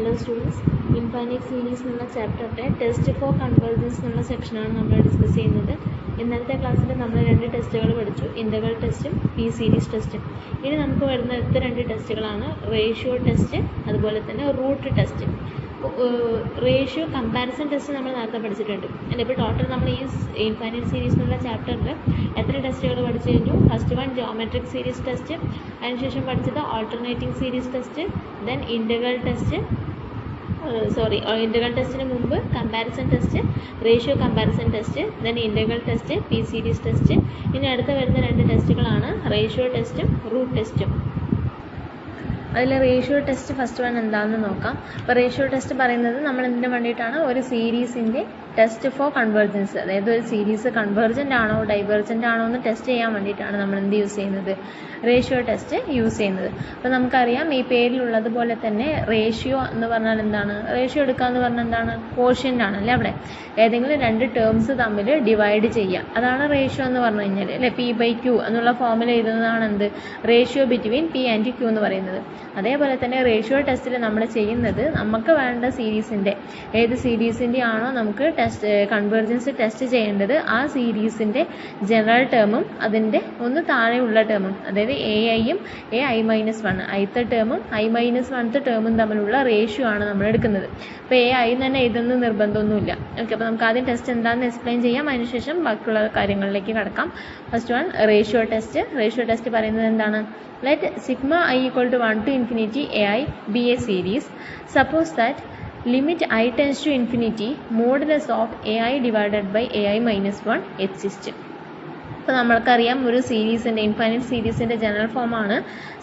Hello students, Infinite Series എന്നുള്ള ചാപ്റ്ററിൻ്റെ test for convergence എന്നുള്ള സെക്ഷനാണ് നമ്മൾ ഡിസ്കസ് ചെയ്യുന്നത്. ഇന്നലത്തെ ക്ലാസ്സിൽ നമ്മൾ 2 ടെസ്റ്റുകൾ പഠിച്ചു, ഇൻ്റഗ്രൽ ടെസ്റ്റും പി സീരീസ് ടെസ്റ്റും. ഇനി നമുക്ക് വരുന്ന അടുത്ത 2 ടെസ്റ്റുകളാണ് റേഷ്യോ ടെസ്റ്റ്, അതുപോലെ തന്നെ root test. Ratio comparison test നമ്മൾ നേരത്തെ പഠിച്ചിട്ടുണ്ട് അല്ലേ. ഇപ്പോൾ ടോട്ടൽ നമ്മൾ ഈ ഇൻഫൈനൈറ്റ് സീരീസ് എന്നുള്ള ചാപ്റ്ററിൽ എത്ര ടെസ്റ്റുകൾ പഠിച്ചു കഴിഞ്ഞു? First one geometric series test, അതിനുശേഷം പഠിച്ചത് alternating series test, then integral test, integral ടെസ്റ്റിന് മുമ്പ് comparison test, ratio comparison test, then integral test, P series test. ഇനി അടുത്ത വരുന്ന 2 ടെസ്റ്റുകളാണ് റേഷ്യോ ടെസ്റ്റും റൂട്ട് ടെസ്റ്റും. അതിൽ റേഷ്യോ ടെസ്റ്റ് ഫസ്റ്റ് വൺ എന്താണെന്ന് നോക്കാം. അപ്പോൾ റേഷ്യോ ടെസ്റ്റ് പറയുന്നത് നമ്മൾ എന്തിനു വേണ്ടിയിട്ടാണ്? ഒരു സീരീസിൻ്റെ ടെസ്റ്റ് ഫോർ കൺവേർജൻസ്, അതായത് ഒരു സീരീസ് കൺവേർജൻ്റ് ആണോ ഡൈവേർജൻ്റ് ആണോ എന്ന് ടെസ്റ്റ് ചെയ്യാൻ വേണ്ടിയിട്ടാണ് നമ്മൾ എന്ത് യൂസ് ചെയ്യുന്നത്? റേഷ്യോ ടെസ്റ്റ് യൂസ് ചെയ്യുന്നത്. അപ്പോൾ നമുക്കറിയാം ഈ പേരിലുള്ളതുപോലെ തന്നെ റേഷ്യോ എന്ന് പറഞ്ഞാൽ എന്താണ്? റേഷ്യോ എടുക്കുക എന്ന് പറഞ്ഞാൽ എന്താണ്? കോഷ്യൻ്റ് ആണല്ലേ. അവിടെ ഏതെങ്കിലും 2 ടേംസ് തമ്മിൽ ഡിവൈഡ് ചെയ്യുക, അതാണ് റേഷ്യോ എന്ന് പറഞ്ഞു കഴിഞ്ഞാൽ അല്ലേ. P/Q എന്നുള്ള ഫോമിൽ എഴുതുന്നതാണ് എന്ത്? Ratio between P and Q എന്ന് പറയുന്നത്. അതേപോലെ തന്നെ റേഷ്യോ ടെസ്റ്റിൽ നമ്മൾ ചെയ്യുന്നത് നമുക്ക് വേണ്ട സീരീസിൻ്റെ ഏത് സീരീസിൻ്റെ ആണോ നമുക്ക് കൺവേർജൻസ് ടെസ്റ്റ് ചെയ്യേണ്ടത്, ആ സീരീസിൻ്റെ ജനറൽ ടേമും അതിൻ്റെ ഒന്ന് താഴെയുള്ള ടേമും, അതായത് AI-യും AI-1 ith ടേമും I-1th ടേമും തമ്മിലുള്ള റേഷ്യോ ആണ് നമ്മൾ എടുക്കുന്നത്. അപ്പോൾ AI തന്നെ എഴുതുന്ന നിർബന്ധമൊന്നുമില്ല. ഓക്കെ, അപ്പോൾ നമുക്ക് ആദ്യം ടെസ്റ്റ് എന്താണെന്ന് എക്സ്പ്ലെയിൻ ചെയ്യാം, അതിനുശേഷം ബാക്കിയുള്ള കാര്യങ്ങളിലേക്ക് കടക്കാം. First one ratio test. Ratio test പറയുന്നത് എന്താണ്? Let sigma I equal to 1 to infinity AI be a series. Suppose that limit I tends to infinity modulus of AI divided by AI minus 1 exists. അപ്പോൾ നമ്മൾക്കറിയാം ഒരു സീരീസിൻ്റെ infinite സീരീസിൻ്റെ general ഫോമാണ്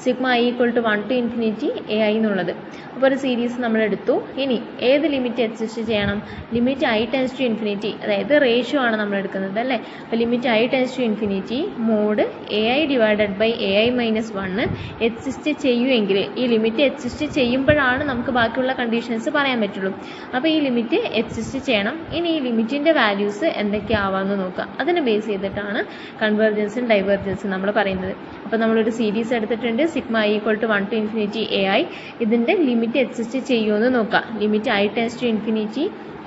sigma I equal to 1 to infinity AI എന്നുള്ളത്. അപ്പോൾ ഒരു series നമ്മൾ എടുത്തു. ഇനി ഏത് ലിമിറ്റ് എക്സിസ്റ്റ് ചെയ്യണം? Limit I tends to infinity, അതായത് റേഷ്യോ ആണ് നമ്മൾ എടുക്കുന്നത് അല്ലേ. അപ്പോൾ limit I tends to infinity mod AI divided by AI-1 exist ചെയ്യുമെങ്കിൽ, ഈ ലിമിറ്റ് എക്സിസ്റ്റ് ചെയ്യുമ്പോഴാണ് നമുക്ക് ബാക്കിയുള്ള കണ്ടീഷൻസ് പറയാൻ പറ്റുള്ളൂ. അപ്പോൾ ഈ ലിമിറ്റ് എക്സിസ്റ്റ് ചെയ്യണം. ഇനി ഈ ലിമിറ്റിൻ്റെ വാല്യൂസ് എന്തൊക്കെയാവാമെന്ന് നോക്കാം. അതിനെ ബേസ് ചെയ്തിട്ടാണ് കൺവേർജൻസും ഡൈവേർജൻസും നമ്മൾ പറയുന്നത്. അപ്പോൾ നമ്മളൊരു സീരീസ് എടുത്തിട്ടുണ്ട്, sigma I equal to 1 to infinity AI. ഇതിൻ്റെ ലിമിറ്റ് എക്സിസ്റ്റ് ചെയ്യുമെന്ന് നോക്കാം. Limit I tends to infinity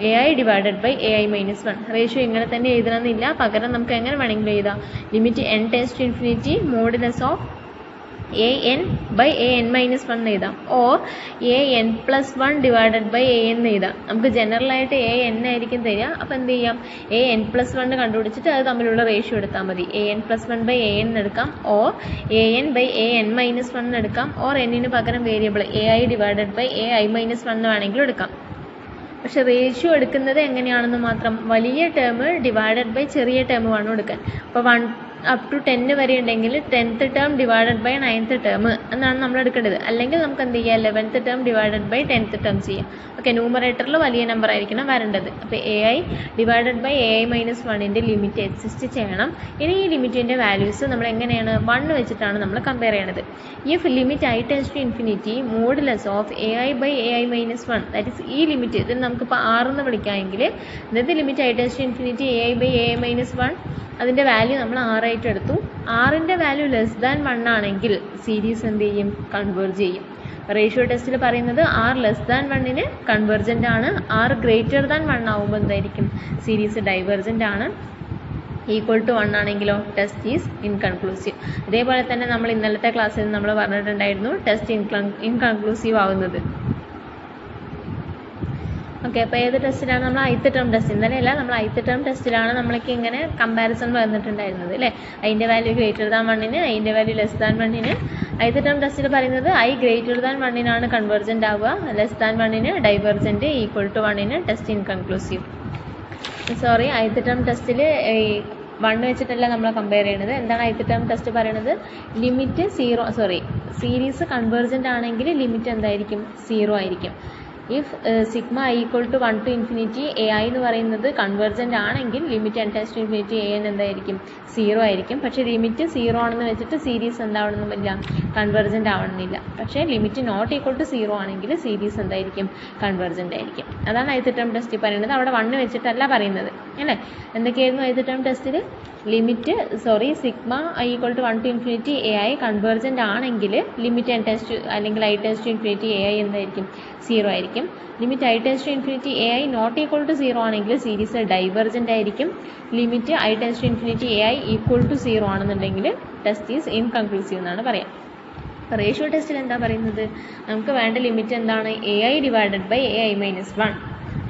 AI divided by AI-1. Ratio ഇങ്ങനെ തന്നെ എഴുതണമെന്നില്ല, പകരം നമുക്ക് എങ്ങനെ വേണമെങ്കിലും എഴുതാം. Limit n tends to infinity modulus of AN by AN-1 എഴുതാം, or AN+1 divided by AN എഴുതാം. നമുക്ക് ജനറലായിട്ട് AN ആയിരിക്കും തരിക. അപ്പോൾ എന്ത് ചെയ്യാം? AN+1 കണ്ടുപിടിച്ചിട്ട് അത് തമ്മിലുള്ള റേഷ്യോ എടുത്താൽ മതി. AN+1 ബൈ AN എടുക്കാം, ഓർ AN ബൈ AN-1 എടുക്കാം, ഓർ എന്നിന് പകരം variable AI divided by AI-1 വേണമെങ്കിലും എടുക്കാം. പക്ഷെ റേഷ്യോ എടുക്കുന്നത് എങ്ങനെയാണെന്ന് മാത്രം, വലിയ ടേം ഡിവൈഡഡ് ബൈ ചെറിയ ടേം വേണം എടുക്കാൻ. അപ്പോൾ 1 up to 10 വരെ ഉണ്ടെങ്കിൽ 10th term divided by 9th term എന്നാണ് നമ്മൾ എടുക്കേണ്ടത്. അല്ലെങ്കിൽ നമുക്ക് എന്ത് ചെയ്യാം? 11th term divided by 10th term ചെയ്യാം. ഓക്കെ, ന്യൂമറേറ്ററിൽ വലിയ നമ്പർ ആയിരിക്കണം വരേണ്ടത്. അപ്പോൾ AI ഡിവൈഡഡ് ബൈ AI-1ൻ്റെ ലിമിറ്റ് എക്സിസ്റ്റ് ചെയ്യണം. ഇനി ഈ ലിമിറ്റിൻ്റെ വാല്യൂസ് നമ്മൾ എങ്ങനെയാണ്? 1 വെച്ചിട്ടാണ് നമ്മൾ കമ്പയർ ചെയ്യണത്. If limit I tends to infinity modulus of AI by AI-1, that is ഈ ലിമിറ്റ്, ഇതിൽ നമുക്കിപ്പോൾ 6 എന്ന് വിളിക്കാമെങ്കിൽ, അതായത് limit I tends to infinity AI by AI-1, അതിൻ്റെ വാല്യൂ നമ്മൾ 6 ആയിട്ട് എടുത്തു. 6ൻ്റെ വാല്യൂ ലെസ് ദാൻ 1 ആണെങ്കിൽ സീരീസ് എന്ത് ചെയ്യും? കൺവേർജ് ചെയ്യും. റേഷ്യോ ടെസ്റ്റിൽ പറയുന്നത് R ലെസ് ദാൻ 1ന് കൺവേർജൻ്റ് ആണ്, R ഗ്രേറ്റർ ദാൻ 1 ആവുമ്പോൾ എന്തായിരിക്കും? സീരീസ് ഡൈവേർജൻ്റ് ആണ്. ഈക്വൽ ടു 1 ആണെങ്കിലോ ടെസ്റ്റ് ഈസ് ഇൻകൺക്ലൂസീവ്. അതേപോലെ തന്നെ നമ്മൾ ഇന്നലത്തെ ക്ലാസ്സിൽ നമ്മൾ പറഞ്ഞിട്ടുണ്ടായിരുന്നു ടെസ്റ്റ് ഇൻകൺക്ലൂസീവ് ആവുന്നത്. ഓക്കെ, അപ്പോൾ ഏത് ടെസ്റ്റിലാണ്? നമ്മൾ ith ടേം ടെസ്റ്റ്. ഇന്നലെയല്ല, നമ്മൾ ith ടേം ടെസ്റ്റിലാണ് നമ്മൾക്ക് ഇങ്ങനെ കമ്പാരിസൺ വന്നിട്ടുണ്ടായിരുന്നത് അല്ലേ. അതിൻ്റെ വാല്യൂ ഗ്രേറ്റർ ദാൻ 1ന്, അതിൻ്റെ വാല്യൂ ലെസ് ദാൻ 1ന്. ith ടേം ടെസ്റ്റിൽ പറയുന്നത് I ഗ്രേറ്റർ ദാൻ 1നാണ് കൺവേർജൻ്റ് ആവുക, ലെസ് ദാൻ 1ന് ഡൈവേർജൻ്റ്, ഈക്വൽ ടു 1ന് test inconclusive. Sorry, ith term ടെസ്റ്റിൽ 1 വെച്ചിട്ടല്ല നമ്മൾ കമ്പയർ ചെയ്യണത്. എന്താണ് ith ടേം ടെസ്റ്റ് പറയണത്? ലിമിറ്റ് സീരീസ് കൺവേർജൻ്റ് ആണെങ്കിൽ ലിമിറ്റ് എന്തായിരിക്കും? 0 ആയിരിക്കും. If sigma I equal to 1 to infinity AI എന്ന് പറയുന്നത് കൺവേർജൻ്റ് ആണെങ്കിൽ limit n tends to infinity AN എന്തായിരിക്കും? 0 ആയിരിക്കും. പക്ഷേ ലിമിറ്റ് 0 ആണെന്ന് വെച്ചിട്ട് സീരീസ് എന്താവണമെന്നില്ല? കൺവേർജൻ്റ് ആവണമെന്നില്ല. പക്ഷേ ലിമിറ്റ് നോട്ട് ഈക്വൽ ടു 0 ആണെങ്കിൽ സീരീസ് എന്തായിരിക്കും? കൺവേർജൻ്റ് ആയിരിക്കും. അതാണ് ith ടേം ടെസ്റ്റിൽ പറയുന്നത്. അവിടെ 1 വെച്ചിട്ടല്ല പറയുന്നത് അല്ലേ. എന്തൊക്കെയായിരുന്നു ith ടേം ടെസ്റ്റിൽ? Limit sigma I equal to 1 to infinity AI convergent ആണെങ്കിൽ ലിമിറ്റ് n tends to അല്ലെങ്കിൽ I tends to infinity AI എന്തായിരിക്കും? 0 ആയിരിക്കും. ആയിരിക്കും? Limit I tends to infinity A I not equal to 0 ആണെങ്കിൽ സീരീസ് ഡൈവേർജൻ്റ് ആയിരിക്കും. Limit I tends to infinity A I equal to 0 ആണെന്നുണ്ടെങ്കിൽ test is inconclusive എന്നാണ് പറയാം. Ratio ടെസ്റ്റിൽ എന്താ പറയുന്നത്? നമുക്ക് വേണ്ട ലിമിറ്റ് എന്താണ്? A I divided by A I minus 1.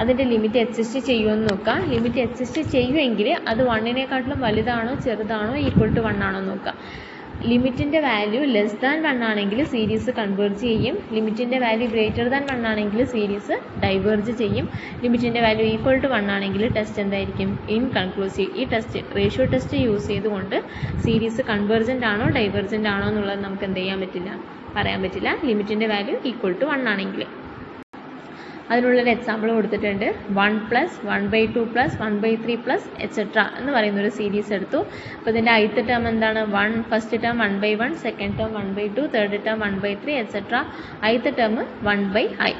അതിൻ്റെ ലിമിറ്റ് എക്സിസ്റ്റ് ചെയ്യുമെന്ന് നോക്കുക. ലിമിറ്റ് എക്സിസ്റ്റ് ചെയ്യുമെങ്കിൽ അത് 1നേക്കാട്ടിലും വലുതാണോ ചെറുതാണോ ഈക്വൽ ടു 1 ആണോ നോക്കുക. ലിമിറ്റിൻ്റെ വാല്യൂ ലെസ് ദാൻ 1 ആണെങ്കിൽ സീരീസ് കൺവേർജ് ചെയ്യും. ലിമിറ്റിൻ്റെ വാല്യൂ ഗ്രേറ്റർ ദാൻ 1 ആണെങ്കിൽ സീരീസ് ഡൈവേർജ് ചെയ്യും. ലിമിറ്റിൻ്റെ വാല്യൂ ഈക്വൽ ടു 1 ആണെങ്കിൽ ടെസ്റ്റ് എന്തായിരിക്കും? ഇൻകൺക്ലൂസീവ്. ഈ ടെസ്റ്റ് റേഷ്യോ ടെസ്റ്റ് യൂസ് ചെയ്തുകൊണ്ട് സീരീസ് കൺവേർജൻ്റ് ആണോ ഡൈവേർജൻ്റ് ആണോ എന്നുള്ളത് നമുക്ക് എന്ത് ചെയ്യാൻ പറ്റില്ല? പറയാൻ പറ്റില്ല. ലിമിറ്റിൻ്റെ വാല്യൂ ഈക്വൽ ടു 1 ആണെങ്കിൽ. അതിനുള്ളൊരു എക്സാമ്പിൾ കൊടുത്തിട്ടുണ്ട്. 1 + 1/2 + 1/3 + എക്സെട്ര എന്ന് പറയുന്നൊരു സീരീസ് എടുത്തു. അപ്പോൾ ഇതിൻ്റെ ith ടേം എന്താണ്? 1, first term 1/1, second term 1/2, third term 1/3 etcetera. ith term 1/i.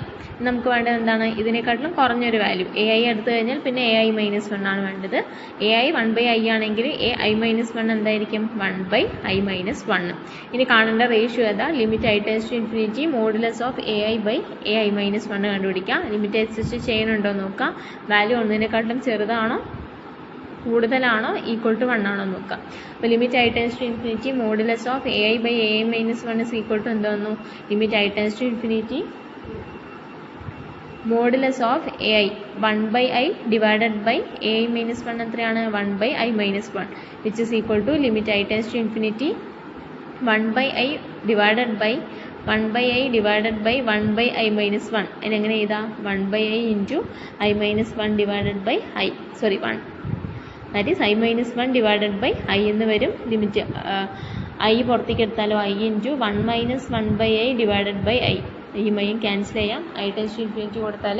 നമുക്ക് വേണ്ടത് എന്താണ്? ഇതിനെക്കാട്ടിലും കുറഞ്ഞൊരു വാല്യൂ എ ഐ എടുത്തു കഴിഞ്ഞാൽ പിന്നെ എ ഐ മൈനസ് 1 ആണ് വേണ്ടത്. എ ഐ 1/i ആണെങ്കിൽ എ ഐ മൈനസ് 1 എന്തായിരിക്കും? 1/i minus 1. ഇനി കാണേണ്ട റേഷ്യോ ഏതാ? Limit I tends to infinity modulus of A I by A I minus 1 കണ്ടുപിടിക്കാം. ലിമിറ്റ് എക്സിസ്റ്റ് ചെയ്യുന്നുണ്ടോ നോക്കാം. വാല്യൂ 1നേക്കാട്ടിലും ചെറുതാണോ കൂടുതലാണോ ഈക്വൽ ടു 1 ആണോ നോക്കാം. അപ്പോൾ limit I tends to infinity modulus of A I by A I minus 1 is equal to എന്തോന്നു? Limit I tends to infinity modulus of A I 1/i divided by A I minus 1 എത്രയാണ്? 1/i minus 1 which is equal to limit I tends to infinity 1/i divided by 1/i divided by 1/i minus 1. അതിനെങ്ങനെ എഴുതാം? 1/i into I minus 1 divided by i 1. That is I minus 1 divided by I എന്ന് വരും. Limit I പുറത്തേക്ക് എടുത്താലോ I into 1 minus 1/i divided by I. ഈ മൈയും cancel ചെയ്യാം. I tends to infinity കൊടുത്താൽ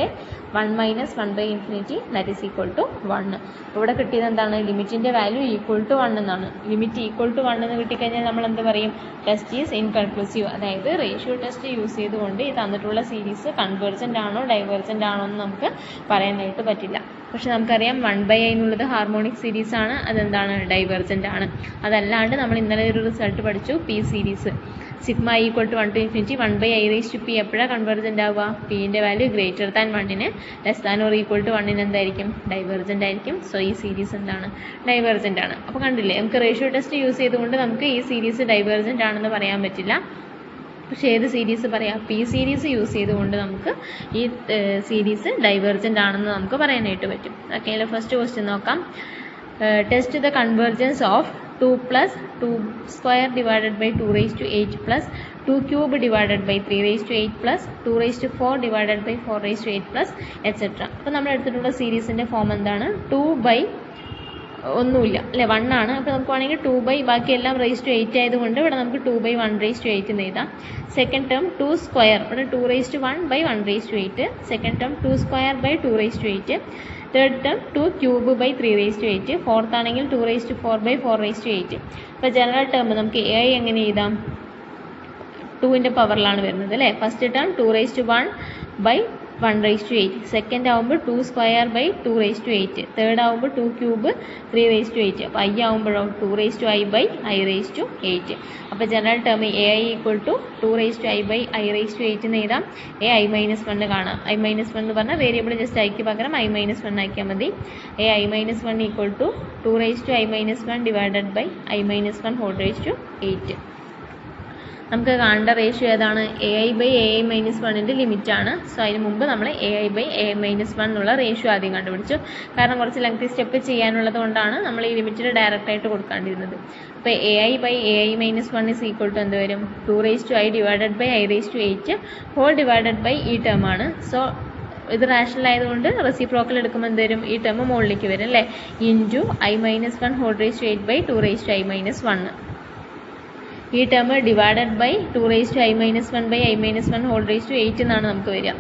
1 മൈനസ് 1/ഇൻഫിനിറ്റി ദാറ്റ് ഈസ് ഈക്വൽ ടു 1. ഇവിടെ കിട്ടിയത് എന്താണ്? ലിമിറ്റിൻ്റെ വാല്യൂ ഈക്വൽ ടു 1 എന്നാണ്. ലിമിറ്റ് ഈക്വൽ ടു 1 എന്ന് കിട്ടിക്കഴിഞ്ഞാൽ നമ്മൾ എന്ത് പറയും? Test is inconclusive. അതായത് റേഷ്യോ ടെസ്റ്റ് യൂസ് ചെയ്തുകൊണ്ട് ഈ തന്നിട്ടുള്ള സീരീസ് കൺവേർജൻ്റ് ആണോ ഡൈവേർജൻ്റ് ആണോ എന്ന് നമുക്ക് പറയാനായിട്ട് പറ്റില്ല. പക്ഷെ നമുക്കറിയാം 1/i എന്നുള്ളത് ഹാർമോണിക് സീരീസ് ആണ്. അതെന്താണ്? ഡൈവേർജൻ്റ് ആണ്. അതല്ലാണ്ട് നമ്മൾ ഇന്നലെ ഒരു റിസൾട്ട് പഠിച്ചു, P series. Sigma i equal to 1 to infinity 1/i raise to P എപ്പോഴാണ് കൺവേർജൻ്റ് ആവുക? പിൻ്റെ വാല്യൂ ഗ്രേറ്റർ ദാൻ 1ന് less than or equal to 1ന് എന്തായിരിക്കും? ഡൈവേർജൻ്റ് ആയിരിക്കും. സോ ഈ സീരീസ് എന്താണ്? ഡൈവേർജൻ്റ് ആണ്. അപ്പോൾ കണ്ടില്ലേ, നമുക്ക് റേഷ്യോ ടെസ്റ്റ് യൂസ് ചെയ്തുകൊണ്ട് നമുക്ക് ഈ സീരീസ് ഡൈവേർജൻ്റ് ആണെന്ന് പറയാൻ പറ്റില്ല. പക്ഷേ ഏത് സീരീസ് പറയാം? പി സീരീസ് യൂസ് ചെയ്തുകൊണ്ട് നമുക്ക് ഈ സീരീസ് ഡൈവേർജൻ്റ് ആണെന്ന് നമുക്ക് പറയാനായിട്ട് പറ്റും. ഓക്കെ, ഫസ്റ്റ് ക്വസ്റ്റ്യൻ നോക്കാം. Test the convergence of 2 + 2 square divided by 2 raised to 8 plus 2 cube divided by 3 raised to 8 plus 2 raised to 4 divided by 4 raised to 8 plus etc. അപ്പോൾ നമ്മൾ എടുത്തിട്ടുള്ള സീരീസിൻ്റെ ഫോം എന്താണ്? 2 ഒന്നുമില്ല അല്ലേ, 1 ആണ്. അപ്പോൾ നമുക്ക് വേണമെങ്കിൽ 2 ബാക്കിയെല്ലാം റേസ് ടു 8 ആയതുകൊണ്ട് ഇവിടെ നമുക്ക് 2/1 raised to 8 എന്ന് എഴുതാം. സെക്കൻഡ് ടേം 2 square, ഇവിടെ 2 raised to 1/1 raised to 8. Second term 2 square by 2 raised to 8. Third term 2 cube by 3 raised to 8. Fourth ആണെങ്കിൽ 2 raised to 4/4 raised to 8. അപ്പോൾ ജനറൽ ടേം നമുക്ക് എ ഐ എങ്ങനെ എഴുതാം? 2ൻ്റെ പവറിലാണ് വരുന്നത് അല്ലേ. First term 2 raised to 1/1 raised to 8. Second ആകുമ്പോൾ 2 square by 2 raised to 8. Third ആകുമ്പോൾ 2 cube 3 raised to 8. അപ്പോൾ i ആകുമ്പോഴോ 2 raised to i/i raised to 8. അപ്പോൾ general term A I equal to 2 raised to i/i raised to 8 എന്ന് എഴുതാം. A i minus 1 കാണാം. i minus 1 എന്ന് പറഞ്ഞാൽ variable just ഐക്ക് പകരം i മൈനസ് 1 ആക്കിയാൽ മതി. A i minus 1 equal to 2 raised to i minus 1 divided by i minus 1 whole raised to 8. നമുക്ക് കാണേണ്ട റേഷ്യോ ഏതാണ്? A I by A I minus 1ൻ്റെ ലിമിറ്റാണ്. സോ അതിന് മുമ്പ് നമ്മൾ A I by A I minus 1 എന്നുള്ള റേഷ്യോ ആദ്യം കണ്ടുപിടിച്ചു. കാരണം കുറച്ച് ലെങ്തി സ്റ്റെപ്പ് ചെയ്യാനുള്ളത് കൊണ്ടാണ് നമ്മൾ ഈ ലിമിറ്റിന് ഡയറക്റ്റായിട്ട് കൊടുക്കാണ്ടിരുന്നത്. അപ്പോൾ A I by A I minus 1 is equal to എന്ത് വരും? 2 raised to i divided by i raised to 8 whole divided by ഈ ടേം ആണ്. സോ ഇത് റാഷണൽ ആയതുകൊണ്ട് റെസിപ്രോക്കൽ എടുക്കുമ്പോൾ എന്ത് വരും? ഈ ടേം മുകളിലേക്ക് വരും അല്ലേ. Into i minus 1 whole raised to 8/2 raised to i minus 1. ഈ term divided by 2 raised to i minus 1/i minus 1 whole raised to 8 എന്നാണ് നമുക്ക് വരിക.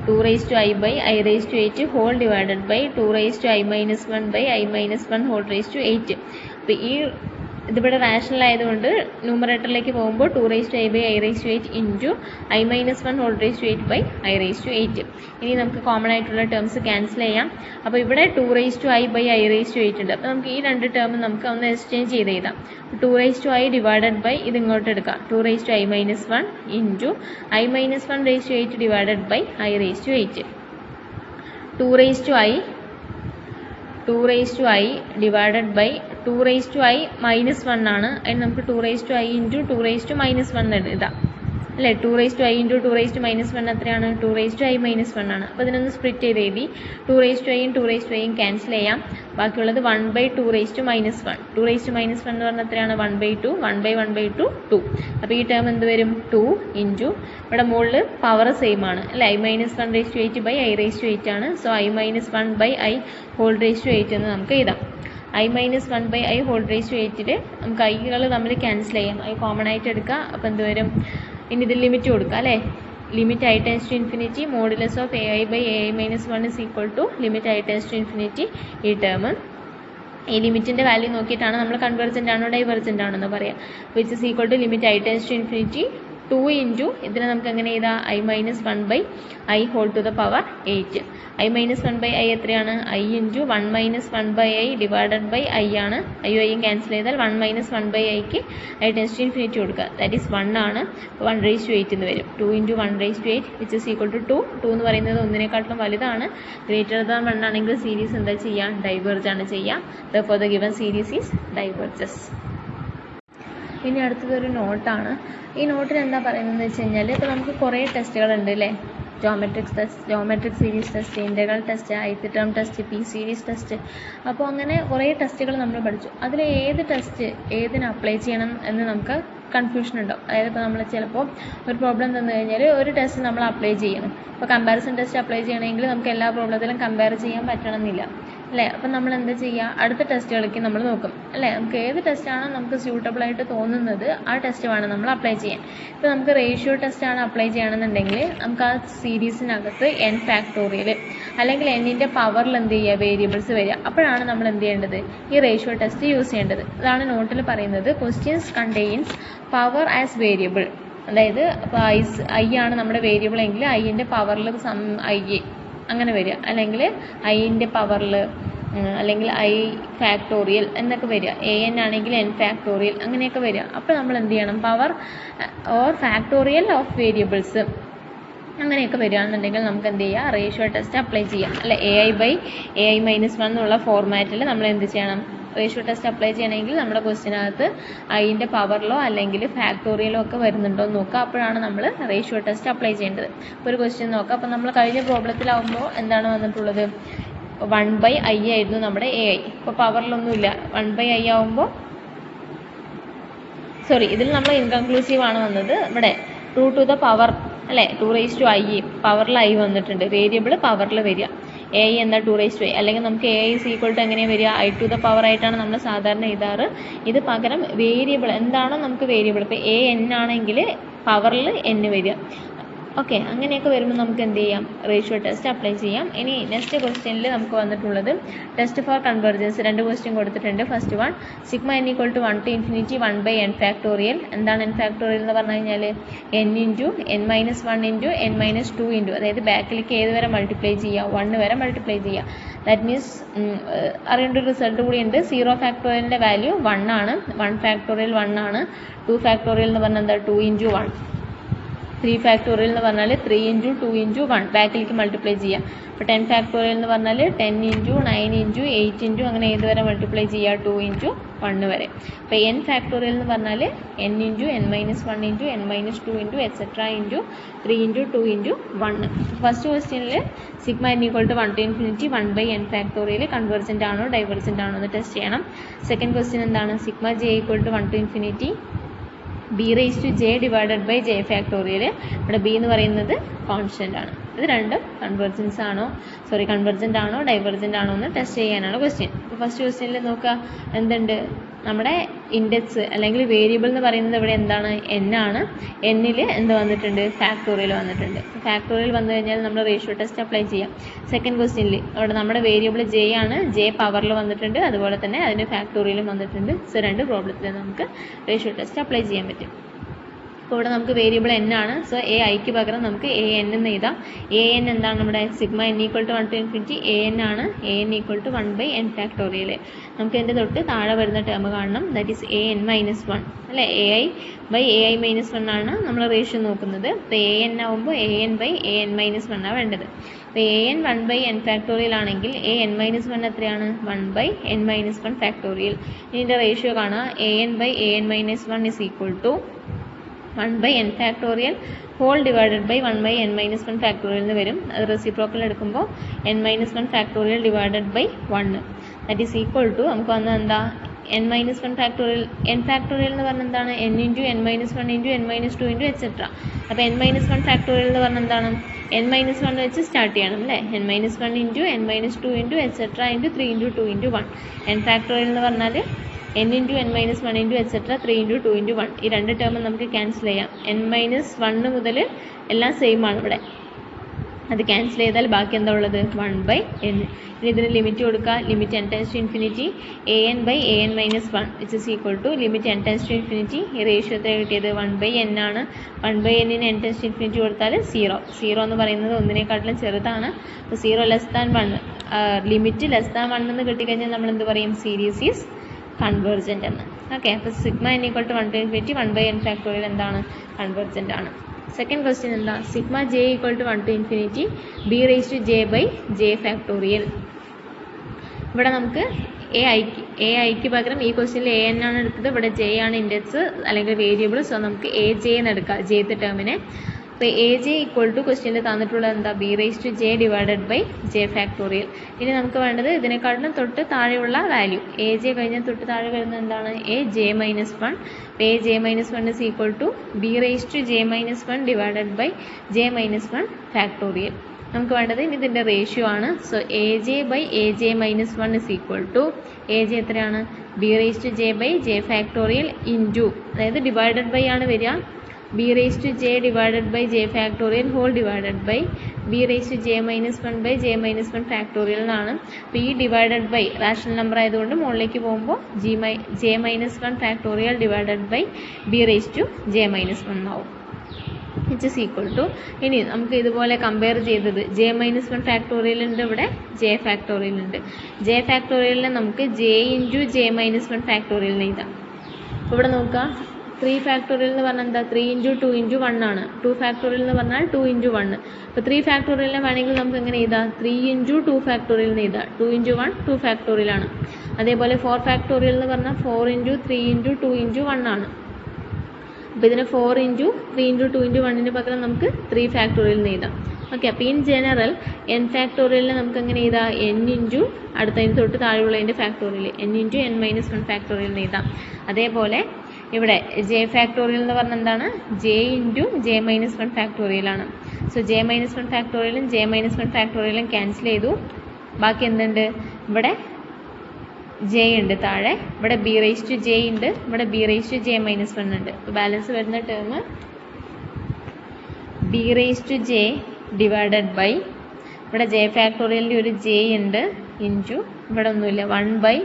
2 raised to i/i raised to 8 whole divided by 2 raised to i minus 1/i minus 1 whole raised to 8. അപ്പോൾ ഈ ഇതിവിടെ rational ആയതുകൊണ്ട് ന്യൂമറേറ്ററിലേക്ക് പോകുമ്പോൾ 2^i/i8 into i-1 whole raise to 8/i8. ഇനി നമുക്ക് കോമൺ ആയിട്ടുള്ള ടേംസ് ക്യാൻസൽ ചെയ്യാം. അപ്പോൾ ഇവിടെ 2^i/i8 ഉണ്ട്. അപ്പോൾ നമുക്ക് ഈ രണ്ട് ടേം നമുക്ക് ഒന്ന് എക്സ്ചേഞ്ച് ചെയ്ത് എഴുതാം. 2^i ഡിവൈഡഡ് ബൈ ഇത് ഇങ്ങോട്ട് എടുക്കാം, 2^i-1 into i-1 divided by i8. 2^i divided by 2^i-1 ആണ്. അതിന് നമുക്ക് 2^i ഇൻറ്റു 2^-1 എഴുതാം അല്ലേ. 2^i ഇൻറ്റു 2^-1 എത്രയാണ്? 2^i-1 ആണ്. അപ്പോൾ ഇതിനൊന്ന് സ്പ്ലിറ്റ് ചെയ്ത് എഴുതി 2^iയും 2^iയും ക്യാൻസൽ ചെയ്യാം. ബാക്കിയുള്ളത് 1/2^-1. 2^-1 എന്ന് പറഞ്ഞാൽ എത്രയാണ്? 1/2. 1/1/2 2. അപ്പോൾ ഈ ടേം എന്ത് വരും? 2 ഇൻറ്റു ഇവിടെ മുകളിൽ പവർ സെയിം ആണ് അല്ലേ, i-1/8/i8 ആണ്. So i-1/i whole raise to 8 എന്ന് നമുക്ക് എഴുതാം. i-1/i ഹോൾ റേസ് ടു 8 നമുക്ക് ഐകൾ തമ്മിൽ ക്യാൻസൽ ചെയ്യാം. ഐ കോമൺ ആയിട്ട് എടുക്കുക. അപ്പോൾ എന്ത് വരും? ഇനി ഇതിൽ ലിമിറ്റ് കൊടുക്കുക അല്ലേ. Limit i tends to infinity modulus of ai/ai-1 is equal to limit i tends to infinity. ഈ ടേം ഈ ലിമിറ്റിൻ്റെ വാല്യൂ നോക്കിയിട്ടാണ് നമ്മൾ കൺവേർജൻ്റ് ആണോ ഡൈവേർജൻ്റ് ആണോ എന്ന് പറയാം. Which is equal to limit i tends to infinity 2 into ഇതിനെ നമുക്ക് എങ്ങനെ ചെയ്താൽ i-1/i whole to the power 8. i-1/i എത്രയാണ്? i into 1-1/i divided by i ആണ്. i ക്യാൻസൽ ചെയ്താൽ 1-1/iക്ക് i ടെൻസ് ടു ഇൻഫിനിറ്റി കൊടുക്കുക. ദാറ്റ് ഈസ് 1 ആണ്. 1/8 എന്ന് വരും. 2 into 1/8 which is equal to 2. 2 എന്ന് പറയുന്നത് ഒന്നിനെക്കാട്ടിലും വലുതാണ്. ഗ്രേറ്റർ ദാൻ 1 ആണെങ്കിൽ സീരീസ് എന്താ ചെയ്യുക? ഡൈവേർജ് ആണ് ചെയ്യുക. Therefore the given series is diverges. ഇനി അടുത്തതൊരു നോട്ടാണ്. ഈ നോട്ടിൽ എന്താ പറയുന്നതെന്ന് വെച്ച് കഴിഞ്ഞാൽ, ഇപ്പോൾ നമുക്ക് കുറേ ടെസ്റ്റുകളുണ്ട് അല്ലേ. Geometric series test, integral test, ith term test, P series test. അപ്പോൾ അങ്ങനെ കുറേ ടെസ്റ്റുകൾ നമ്മൾ പഠിച്ചു. അതിൽ ഏത് ടെസ്റ്റ് ഏതിന് അപ്ലൈ ചെയ്യണം എന്ന് നമുക്ക് കൺഫ്യൂഷൻ ഉണ്ടാവും. അതായത് ഇപ്പോൾ നമ്മൾ ചിലപ്പോൾ ഒരു പ്രോബ്ലം തന്നു കഴിഞ്ഞാൽ ഒരു ടെസ്റ്റ് നമ്മൾ അപ്ലൈ ചെയ്യണം. ഇപ്പോൾ കമ്പാരിസൺ ടെസ്റ്റ് അപ്ലൈ ചെയ്യണമെങ്കിൽ നമുക്ക് എല്ലാ പ്രോബ്ലത്തിലും കമ്പയർ ചെയ്യാൻ പറ്റണമെന്നില്ല അല്ലേ. അപ്പം നമ്മൾ എന്താ ചെയ്യുക? അടുത്ത ടെസ്റ്റുകളിലേക്ക് നമ്മൾ നോക്കും അല്ലേ. നമുക്ക് ഏത് ടെസ്റ്റാണോ നമുക്ക് സ്യൂട്ടബിൾ ആയിട്ട് തോന്നുന്നത് ആ ടെസ്റ്റ് വേണം നമ്മൾ അപ്ലൈ ചെയ്യാൻ. ഇപ്പോൾ നമുക്ക് റേഷ്യോ ടെസ്റ്റാണ് അപ്ലൈ ചെയ്യണമെന്നുണ്ടെങ്കിൽ നമുക്ക് ആ സീരീസിനകത്ത് n ഫാക്ടോറിയൽ അല്ലെങ്കിൽ എന്നിൻ്റെ പവറിൽ എന്ത് ചെയ്യുക? വേരിയബിൾസ് വരിക. അപ്പോഴാണ് നമ്മൾ എന്ത് ചെയ്യേണ്ടത്? ഈ റേഷ്യോ ടെസ്റ്റ് യൂസ് ചെയ്യേണ്ടത്. അതാണ് നോട്ടിൽ പറയുന്നത്. Questions contains power as variable. അതായത് ഇപ്പോൾ i ആണ് നമ്മുടെ വേരിയബിൾ എങ്കിൽ ഐൻ്റെ പവറിൽ i അങ്ങനെ വരിക, അല്ലെങ്കിൽ ഐൻ്റെ പവറിൽ അല്ലെങ്കിൽ i ഫാക്ടോറിയൽ എന്നൊക്കെ വരിക. an ആണെങ്കിൽ n ഫാക്ടോറിയൽ അങ്ങനെയൊക്കെ വരിക. അപ്പോൾ നമ്മൾ എന്ത് ചെയ്യണം? Power or factorial of variables അങ്ങനെയൊക്കെ വരികയാണെന്നുണ്ടെങ്കിൽ നമുക്ക് എന്ത് ചെയ്യുക? റേഷ്യോ ടെസ്റ്റ് അപ്ലൈ ചെയ്യാം അല്ലെ. ai/ai-1 എന്നുള്ള ഫോർമാറ്റിൽ നമ്മൾ എന്ത് ചെയ്യണം? റേഷ്യോ ടെസ്റ്റ് അപ്ലൈ ചെയ്യണമെങ്കിൽ നമ്മുടെ ക്വസ്റ്റിനകത്ത് ഐൻ്റെ പവറിലോ അല്ലെങ്കിൽ ഫാക്ടോറിയലോ ഒക്കെ വരുന്നുണ്ടോ എന്ന് നോക്കുക. അപ്പോഴാണ് നമ്മൾ റേഷ്യോ ടെസ്റ്റ് അപ്ലൈ ചെയ്യേണ്ടത്. ഇപ്പോൾ ഒരു ക്വസ്റ്റ്യൻ നോക്കുക. അപ്പോൾ നമ്മൾ കഴിഞ്ഞ പ്രോബ്ലത്തിലാവുമ്പോൾ എന്താണ് വന്നിട്ടുള്ളത്? 1/i ആയിരുന്നു നമ്മുടെ ai. ഇപ്പോൾ പവറിലൊന്നുമില്ല. 1/i ആവുമ്പോൾ ഇതിൽ നമ്മൾ ഇൻകൺക്ലൂസീവ് ആണ് വന്നത്. ഇവിടെ 2 to the power അല്ലേ, 2^i പവറിൽ i വന്നിട്ടുണ്ട്. വേരിയബിൾ പവറിൽ വരിക a എന്ന 2^i, അല്ലെങ്കിൽ നമുക്ക് a is equal to എങ്ങനെ വരിക? i to the power ആയിട്ടാണ് നമ്മൾ സാധാരണ എഴുതാറ്. ഇത് പകരം വേരിയബിൾ എന്താണോ നമുക്ക് വേരിയബിൾ, ഇപ്പോൾ a n ആണെങ്കിൽ പവറിൽ n വരിക. ഓക്കെ, അങ്ങനെയൊക്കെ വരുമ്പോൾ നമുക്ക് എന്ത് ചെയ്യാം? റേഷ്യോ ടെസ്റ്റ് അപ്ലൈ ചെയ്യാം. ഇനി നെക്സ്റ്റ് ക്വസ്റ്റ്യനിൽ നമുക്ക് വന്നിട്ടുള്ളത് ടെസ്റ്റ് ഫോർ കൺവെർജൻസ്. 2 ക്വസ്റ്റ്യൻ കൊടുത്തിട്ടുണ്ട്. First one, sigma n = 1 to infinity 1/n factorial. എന്താണ് n ഫാക്ടോറിയൽ എന്ന് പറഞ്ഞു കഴിഞ്ഞാൽ? n × n-1 × n-2 × അതായത് ബാക്കിലേക്ക് ഏത് വരെ മൾട്ടിപ്ലൈ ചെയ്യുക? 1 വരെ മൾട്ടിപ്ലൈ ചെയ്യുക. ദാറ്റ് മീൻസ് അറിയേണ്ട ഒരു റിസൾട്ട് കൂടി ഉണ്ട്. 0 ഫാക്ടോറിയലിൻ്റെ വാല്യൂ 1 ആണ്. 1 ഫാക്ടോറിയൽ 1 ആണ്. 2 ഫാക്ടോറിയൽ എന്ന് പറഞ്ഞാൽ എന്താ? 2 × 1. 3 ഫാക്ടോറിയൽ എന്ന് പറഞ്ഞാൽ 3 × 2 × 1 ബാക്കിലേക്ക് മൾട്ടിപ്ലൈ ചെയ്യാം. അപ്പോൾ 10 ഫാക്ടോറിയൽ എന്ന് പറഞ്ഞാൽ 10 × 9 × 8 × അങ്ങനെ ഏത് വരെ മൾട്ടിപ്ലൈ ചെയ്യുക? 2 × 1 വരെ. അപ്പോൾ n ഫാക്ടോറിയൽ എന്ന് പറഞ്ഞാൽ n × n-1 × n-2 × etcetera × 3 × 2 × 1. First ക്വസ്റ്റ്യനിൽ sigma n = 1 to infinity 1/n factorial convergent ആണോ ഡൈവേർജൻ്റ് ആണോ എന്ന് ടെസ്റ്റ് ചെയ്യണം. സെക്കൻഡ് ക്വസ്റ്റ്യൻ എന്താണ്? Sigma j = 1 to infinity b⁻j / j factorial. ഇവിടെ b എന്ന് പറയുന്നത് കോൺസ്റ്റൻ്റ് ആണ്. ഇത് രണ്ടും കൺവെർജൻ്റ് ആണോ ഡൈവേർജൻ്റ് ആണോ എന്ന് ടെസ്റ്റ് ചെയ്യാനാണ് ക്വസ്റ്റ്യൻ. ഇപ്പോൾ ഫസ്റ്റ് ക്വസ്റ്റ്യനിൽ നോക്കുക എന്തുണ്ട്? നമ്മുടെ ഇൻഡെക്സ് അല്ലെങ്കിൽ വേരിയബിൾ എന്ന് പറയുന്നത് ഇവിടെ എന്താണ് n ആണ്. n-ൽ എന്ത് വന്നിട്ടുണ്ട്, ഫാക്ടോറിയൽ വന്നിട്ടുണ്ട്. ഫാക്ടോറിയൽ വന്നു കഴിഞ്ഞാൽ നമ്മൾ റേഷ്യോ ടെസ്റ്റ് അപ്ലൈ ചെയ്യാം. സെക്കൻഡ് ക്വസ്റ്റ്യനിൽ അവിടെ നമ്മുടെ വേരിയബിൾ j ആണ്, j പവറിൽ വന്നിട്ടുണ്ട്, അതുപോലെ തന്നെ അതിൻ്റെ ഫാക്ടോറിയലും വന്നിട്ടുണ്ട്. സോ രണ്ട് പ്രോബ്ലത്തിൽ നമുക്ക് റേഷ്യോ ടെസ്റ്റ് അപ്ലൈ ചെയ്യാൻ പറ്റും. അപ്പോൾ ഇവിടെ നമുക്ക് വേരിയബിൾ n ആണ്. സോ എ ഐക്ക് പകരം നമുക്ക് എ എൻ എന്ന് എഴുതാം. എ എൻ എന്താണ് നമ്മുടെ sigma n equal to 1 to infinity A N ആണ്. A N equal to 1/n factorial. നമുക്ക് എൻ്റെ തൊട്ട് താഴെ വരുന്ന ടേം കാണണം, that is A N minus 1 അല്ലേ. A I by A I minus 1 ആണ് നമ്മൾ റേഷ്യോ നോക്കുന്നത്. അപ്പോൾ എ എൻ ആവുമ്പോൾ A N by A N minus 1 ആണ് വേണ്ടത്. അപ്പോൾ എ എൻ 1/n ഫാക്ടോറിയൽ ആണെങ്കിൽ എ എൻ മൈനസ് 1 എത്രയാണ്, 1/n മൈനസ് 1 ഫാക്ടോറിയൽ. ഇതിൻ്റെ റേഷ്യോ കാണാം, A N by A N minus 1 is equal to 1/n factorial whole divided by 1/n minus 1 factorial എന്ന് വരും. അത് റെസിപ്രോക്കൽ എടുക്കുമ്പോൾ n minus 1 factorial divided by 1 that is equal to നമുക്ക് വന്നത് എന്താ, n minus 1 factorial. n factorial എന്ന് പറഞ്ഞാൽ എന്താണ്, n into n minus 1 into n minus 2 into etcetera. അപ്പോൾ n മൈനസ് 1 ഫാക്ടോറിയൽ എന്ന് പറഞ്ഞാൽ എന്താണ്, n മൈനസ് 1 വെച്ച് സ്റ്റാർട്ട് ചെയ്യണം അല്ലേ. n minus 1 into n minus 2 into etcetera into 3 into 2 into 1. n factorial എന്ന് പറഞ്ഞാൽ n into n minus 1 into etcetera 3 into 2 into 1. ഈ രണ്ട് ടേം നമുക്ക് ക്യാൻസൽ ചെയ്യാം. n മൈനസ് 1 മുതൽ എല്ലാം സെയിം ആണ് ഇവിടെ. അത് ക്യാൻസൽ ചെയ്താൽ ബാക്കി എന്താ ഉള്ളത്, 1/n. ഇനി ഇതിന് ലിമിറ്റ് കൊടുക്കുക, limit n tends to infinity A N by A N minus 1 which is equal to limit n tends to infinity. ഈ റേഷ്യോ എത്ര കിട്ടിയത്, 1/n ആണ്. 1/n-ന് n ടെൻസ് ടു ഇൻഫിനിറ്റി കൊടുത്താൽ 0 എന്ന് പറയുന്നത് ഒന്നിനെക്കാട്ടിലും ചെറുതാണ്. അപ്പോൾ 0 less than 1, limit less than 1 എന്ന് കിട്ടിക്കഴിഞ്ഞാൽ നമ്മൾ എന്ത് പറയും, സീരീസ് ഈസ് കൺവേർജൻ്റ് എന്ന്. ഓക്കെ, അപ്പോൾ sigma n equal to 1 to infinity 1/n factorial എന്താണ്, കൺവേർജൻ്റ് ആണ്. സെക്കൻഡ് ക്വസ്റ്റ്യൻ എന്താ, sigma j equal to 1 to infinity b raise to j by j factorial. ഇവിടെ നമുക്ക് എ ഐക്ക് പകരം ഈ ക്വസ്റ്റ്യനിൽ എ എൻ ആണ് എടുത്തത്, ഇവിടെ j ആണ് ഇൻഡെക്സ് അല്ലെങ്കിൽ വേരിയബിൾ. സോ നമുക്ക് എ ജെ എന്ന് എടുക്കാം, jth ടേമിനെ. അപ്പോൾ എ ജെ ഈക്വൽ ടു ക്വസ്റ്റ്യനിൽ തന്നിട്ടുള്ളത് എന്താ, B raise to J divided by J factorial. ഇനി നമുക്ക് വേണ്ടത് ഇതിനെക്കാട്ടിലും തൊട്ട് താഴെയുള്ള വാല്യൂ. എ ജെ കഴിഞ്ഞാൽ തൊട്ട് താഴെ വരുന്നത് എന്താണ്, A J minus 1. A J minus 1 is equal to B raise to J minus 1 divided by J minus 1 factorial. നമുക്ക് വേണ്ടത് ഇനി ഇതിൻ്റെ റേഷ്യോ ആണ്. So A J by A J minus 1 is equal to A J എത്രയാണ്, B raise to J by J factorial into, അതായത് divided by ആണ് വരിക, b raised to j divided by j factorial whole divided by b raised to j minus 1 by j minus 1 factorial എന്നാണ്. അപ്പോൾ ഈ divided by rational number ആയതുകൊണ്ട് മുകളിലേക്ക് പോകുമ്പോൾ j minus 1 factorial divided by b raised to j minus 1 ആവും. which is equal to, ഇനി നമുക്ക് ഇതുപോലെ കമ്പയർ ചെയ്തത് j minus 1 ഫാക്ടോറിയൽ ഉണ്ട്, ഇവിടെ j ഫാക്ടോറിയൽ ഉണ്ട്. j ഫാക്ടോറിയലിനെ നമുക്ക് j into j minus 1 factorial എഴുതാം. അപ്പോൾ ഇവിടെ നോക്കുക, 3 ഫാക്ടോറിയൽ എന്ന് പറഞ്ഞാൽ എന്താ, 3 ഇൻറ്റു 2 ഇൻറ്റു 1 ആണ്. 2 ഫാക്ടോറിയൽ എന്ന് പറഞ്ഞാൽ 2 ഇൻറ്റു 1. അപ്പോൾ 3 ഫാക്ടോറിയലിനെ വേണമെങ്കിൽ നമുക്ക് എങ്ങനെ എഴുതാം, 3 ഇൻറ്റു 2 ഫാക്ടോറിയൽ എന്ന് എഴുതാം. 2 ഇൻറ്റു 1 2 ഫാക്ടോറിയൽ ആണ്. അതേപോലെ 4 ഫാക്ടോറിയൽ എന്ന് പറഞ്ഞാൽ 4 ഇൻറ്റു 3 ഇൻറ്റു 2 ഇൻറ്റു 1 ആണ്. അപ്പോൾ ഇതിന് 4 ഇൻറ്റു 3 ഇൻറ്റു 2 ഇൻറ്റു 1-ന് പകരം നമുക്ക് 3 ഫാക്ടോറിയൽ എന്ന് എഴുതാം. ഓക്കെ, അപ്പോൾ ഇൻ ജനറൽ n ഫാക്ടോറിയലിനെ നമുക്ക് എങ്ങനെ എഴുതാം, n ഇൻറ്റു അടുത്തതിന് തൊട്ട് താഴെയുള്ളതിൻ്റെ factorial n into n minus 1 factorial എന്ന് എഴുതാം. അതേപോലെ ഇവിടെ ജെ ഫാക്ടോറിയൽ എന്ന് പറഞ്ഞാൽ എന്താണ്, ജെ ഇൻറ്റു ജെ മൈനസ് 1 ഫാക്ടോറിയലാണ്. സോ ജെ മൈനസ് 1 ഫാക്ടോറിയലും ജെ മൈനസ് 1 ഫാക്ടോറിയലും ക്യാൻസൽ ചെയ്തു. ബാക്കി എന്തുണ്ട്, ഇവിടെ ജെ ഉണ്ട് താഴെ, ഇവിടെ ബി റേസ് ടു ജെ ഉണ്ട്, ഇവിടെ B raise to J minus 1 ഉണ്ട്. അപ്പോൾ ബാലൻസ് വരുന്ന term B raise to J divided by, ഇവിടെ ജെ ഫാക്ടോറിയലിൻ്റെ ഒരു ജെ ഉണ്ട്, ഇൻറ്റു ഇവിടെ ഒന്നുമില്ല, 1 by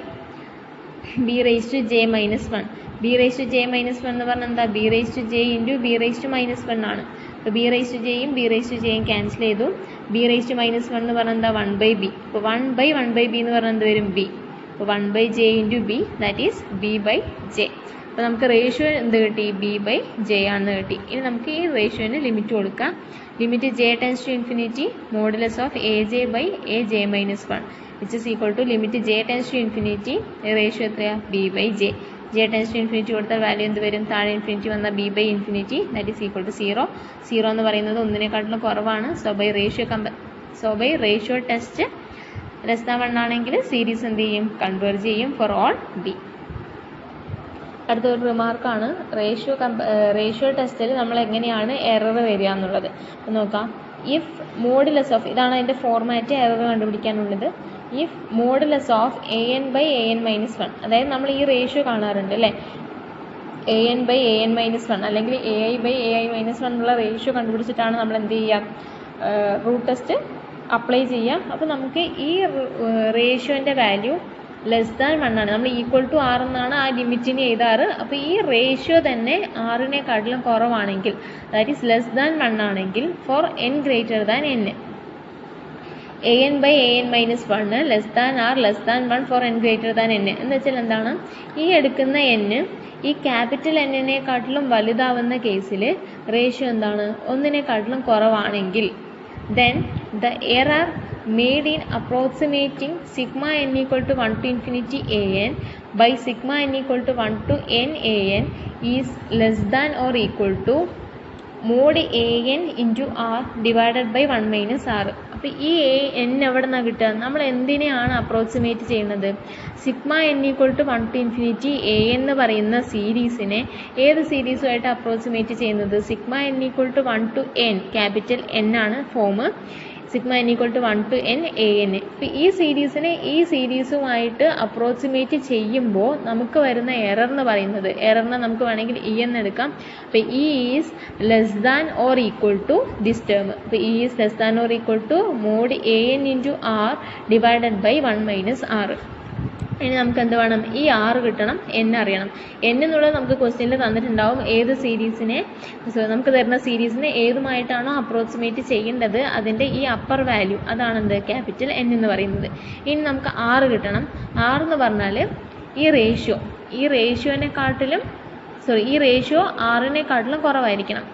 B raise to J minus 1. B raise to J minus 1 എന്ന് പറഞ്ഞാൽ എന്താ, B raise to J into B raise to minus 1 ആണ്. അപ്പോൾ ബി റേസ് ടു ജെയും ബി റേസ് ടു ജെയും ക്യാൻസൽ ചെയ്തു. ബി റേസ് ടു മൈനസ് 1 എന്ന് പറഞ്ഞാൽ എന്താ, 1 ബൈ ബി. അപ്പോൾ 1 ബൈ 1 ബൈ ബി എന്ന് പറഞ്ഞാൽ എന്ത് വരും, ബി. അപ്പോൾ 1 by J into B, that is B by J. അപ്പോൾ നമുക്ക് റേഷ്യോ എന്ത് കിട്ടി, ബി ബൈ ജെ ആണെന്ന് കിട്ടി. ഇനി നമുക്ക് ഈ റേഷ്യോന് ലിമിറ്റ് കൊടുക്കാം. Limit J tends to infinity modulus of A J by A J minus 1 which is equal to limit J tends to infinity, ratio എത്രയാണ്, B by J. J tends to infinity കൊടുത്താൽ value എന്ത് വരും, താഴെ infinity വന്നാൽ B by infinity, that is equal to 0. 0 എന്ന് പറയുന്നത് ഒന്നിനെക്കാട്ടിലും കുറവാണ്. So by ratio test less than 1 ആണെങ്കിൽ സീരീസ് എന്ത് ചെയ്യും, കൺവേർജ് ചെയ്യും ഫോർ ഓൾ ബി. അടുത്ത ഒരു റിമാർക്കാണ്, റേഷ്യോ ടെസ്റ്റിൽ നമ്മൾ എങ്ങനെയാണ് എറർ വരിക എന്നുള്ളത്. അപ്പോൾ നോക്കാം, ഇഫ് മോഡുലസ് ഓഫ്, ഇതാണ് അതിൻ്റെ ഫോർമാറ്റ് എറർ കണ്ടുപിടിക്കാനുള്ളത്. If modulus of an by an minus 1, അതായത് നമ്മൾ ഈ റേഷ്യോ കാണാറുണ്ട് അല്ലേ, an by an minus 1 അല്ലെങ്കിൽ ai by ai minus 1 എന്നുള്ള റേഷ്യോ കണ്ടുപിടിച്ചിട്ടാണ് നമ്മൾ എന്ത് ചെയ്യുക, റൂട്ട് ടെസ്റ്റ് അപ്ലൈ ചെയ്യുക. അപ്പോൾ നമുക്ക് ഈ റേഷ്യോൻ്റെ വാല്യൂ ലെസ് ദാൻ 1 ആണ്. നമ്മൾ ഈക്വൽ ടു ആർ എന്നാണ് ആ ലിമിറ്റിന് എഴുതാറ്. അപ്പോൾ ഈ റേഷ്യോ തന്നെ ആറിനെക്കാട്ടിലും കുറവാണെങ്കിൽ, ദാറ്റ് ഈസ് ലെസ് ദാൻ 1 ആണെങ്കിൽ, for n greater than n, an by an minus 1 less than R less than 1 for n greater than n എന്ന് വെച്ചാൽ എന്താണ്, ഈ എടുക്കുന്ന n ഈ ക്യാപിറ്റൽ എന്നിനെക്കാട്ടിലും വലുതാവുന്ന കേസിൽ റേഷ്യോ എന്താണ്, ഒന്നിനെക്കാട്ടിലും കുറവാണെങ്കിൽ, then the error made in approximating sigma n equal to 1 to infinity an by sigma n equal to 1 to n an is less than or equal to mod an into r divided by 1 minus r. അപ്പോൾ ഈ n എവിടെ നിന്നാണ് കിട്ടുക, നമ്മൾ എന്തിനെയാണ് approximate ചെയ്യുന്നത്, sigma n equal to 1 to infinity a എന്ന് പറയുന്ന സീരീസിനെ ഏത് സീരീസുമായിട്ട് അപ്രോക്സിമേറ്റ് ചെയ്യുന്നത്, sigma n equal to 1 to n, capital n ആണ് form, sigma n equal to 1 to n an. അപ്പോൾ ഈ സീരീസിനെ ഈ സീരീസുമായിട്ട് അപ്രോക്സിമേറ്റ് ചെയ്യുമ്പോൾ നമുക്ക് വരുന്ന എറർ എന്ന് പറയുന്നത്, എററിനെ നമുക്ക് വേണമെങ്കിൽ ഇ എന്ന് എടുക്കാം. അപ്പോൾ E is less than or equal to this term. അപ്പോൾ E is less than or equal to mod an into R divided by 1 minus R. ഇനി നമുക്ക് എന്ത് വേണം, ഈ r കിട്ടണം, n അറിയണം. n എന്നുള്ളത് നമുക്ക് ക്വസ്റ്റ്യനിൽ തന്നിട്ടുണ്ടാവും, ഏത് സീരീസിനെ, നമുക്ക് തരുന്ന സീരീസിനെ ഏതുമായിട്ടാണോ അപ്രോക്സിമേറ്റ് ചെയ്യേണ്ടത് അതിൻ്റെ ഈ അപ്പർ വാല്യൂ, അതാണെന്ത്, ക്യാപിറ്റൽ n എന്ന് പറയുന്നത്. ഇനി നമുക്ക് r കിട്ടണം. r എന്ന് പറഞ്ഞാൽ ഈ റേഷ്യോനെക്കാട്ടിലും ഈ റേഷ്യോ r-നെക്കാട്ടിലും കുറവായിരിക്കണം.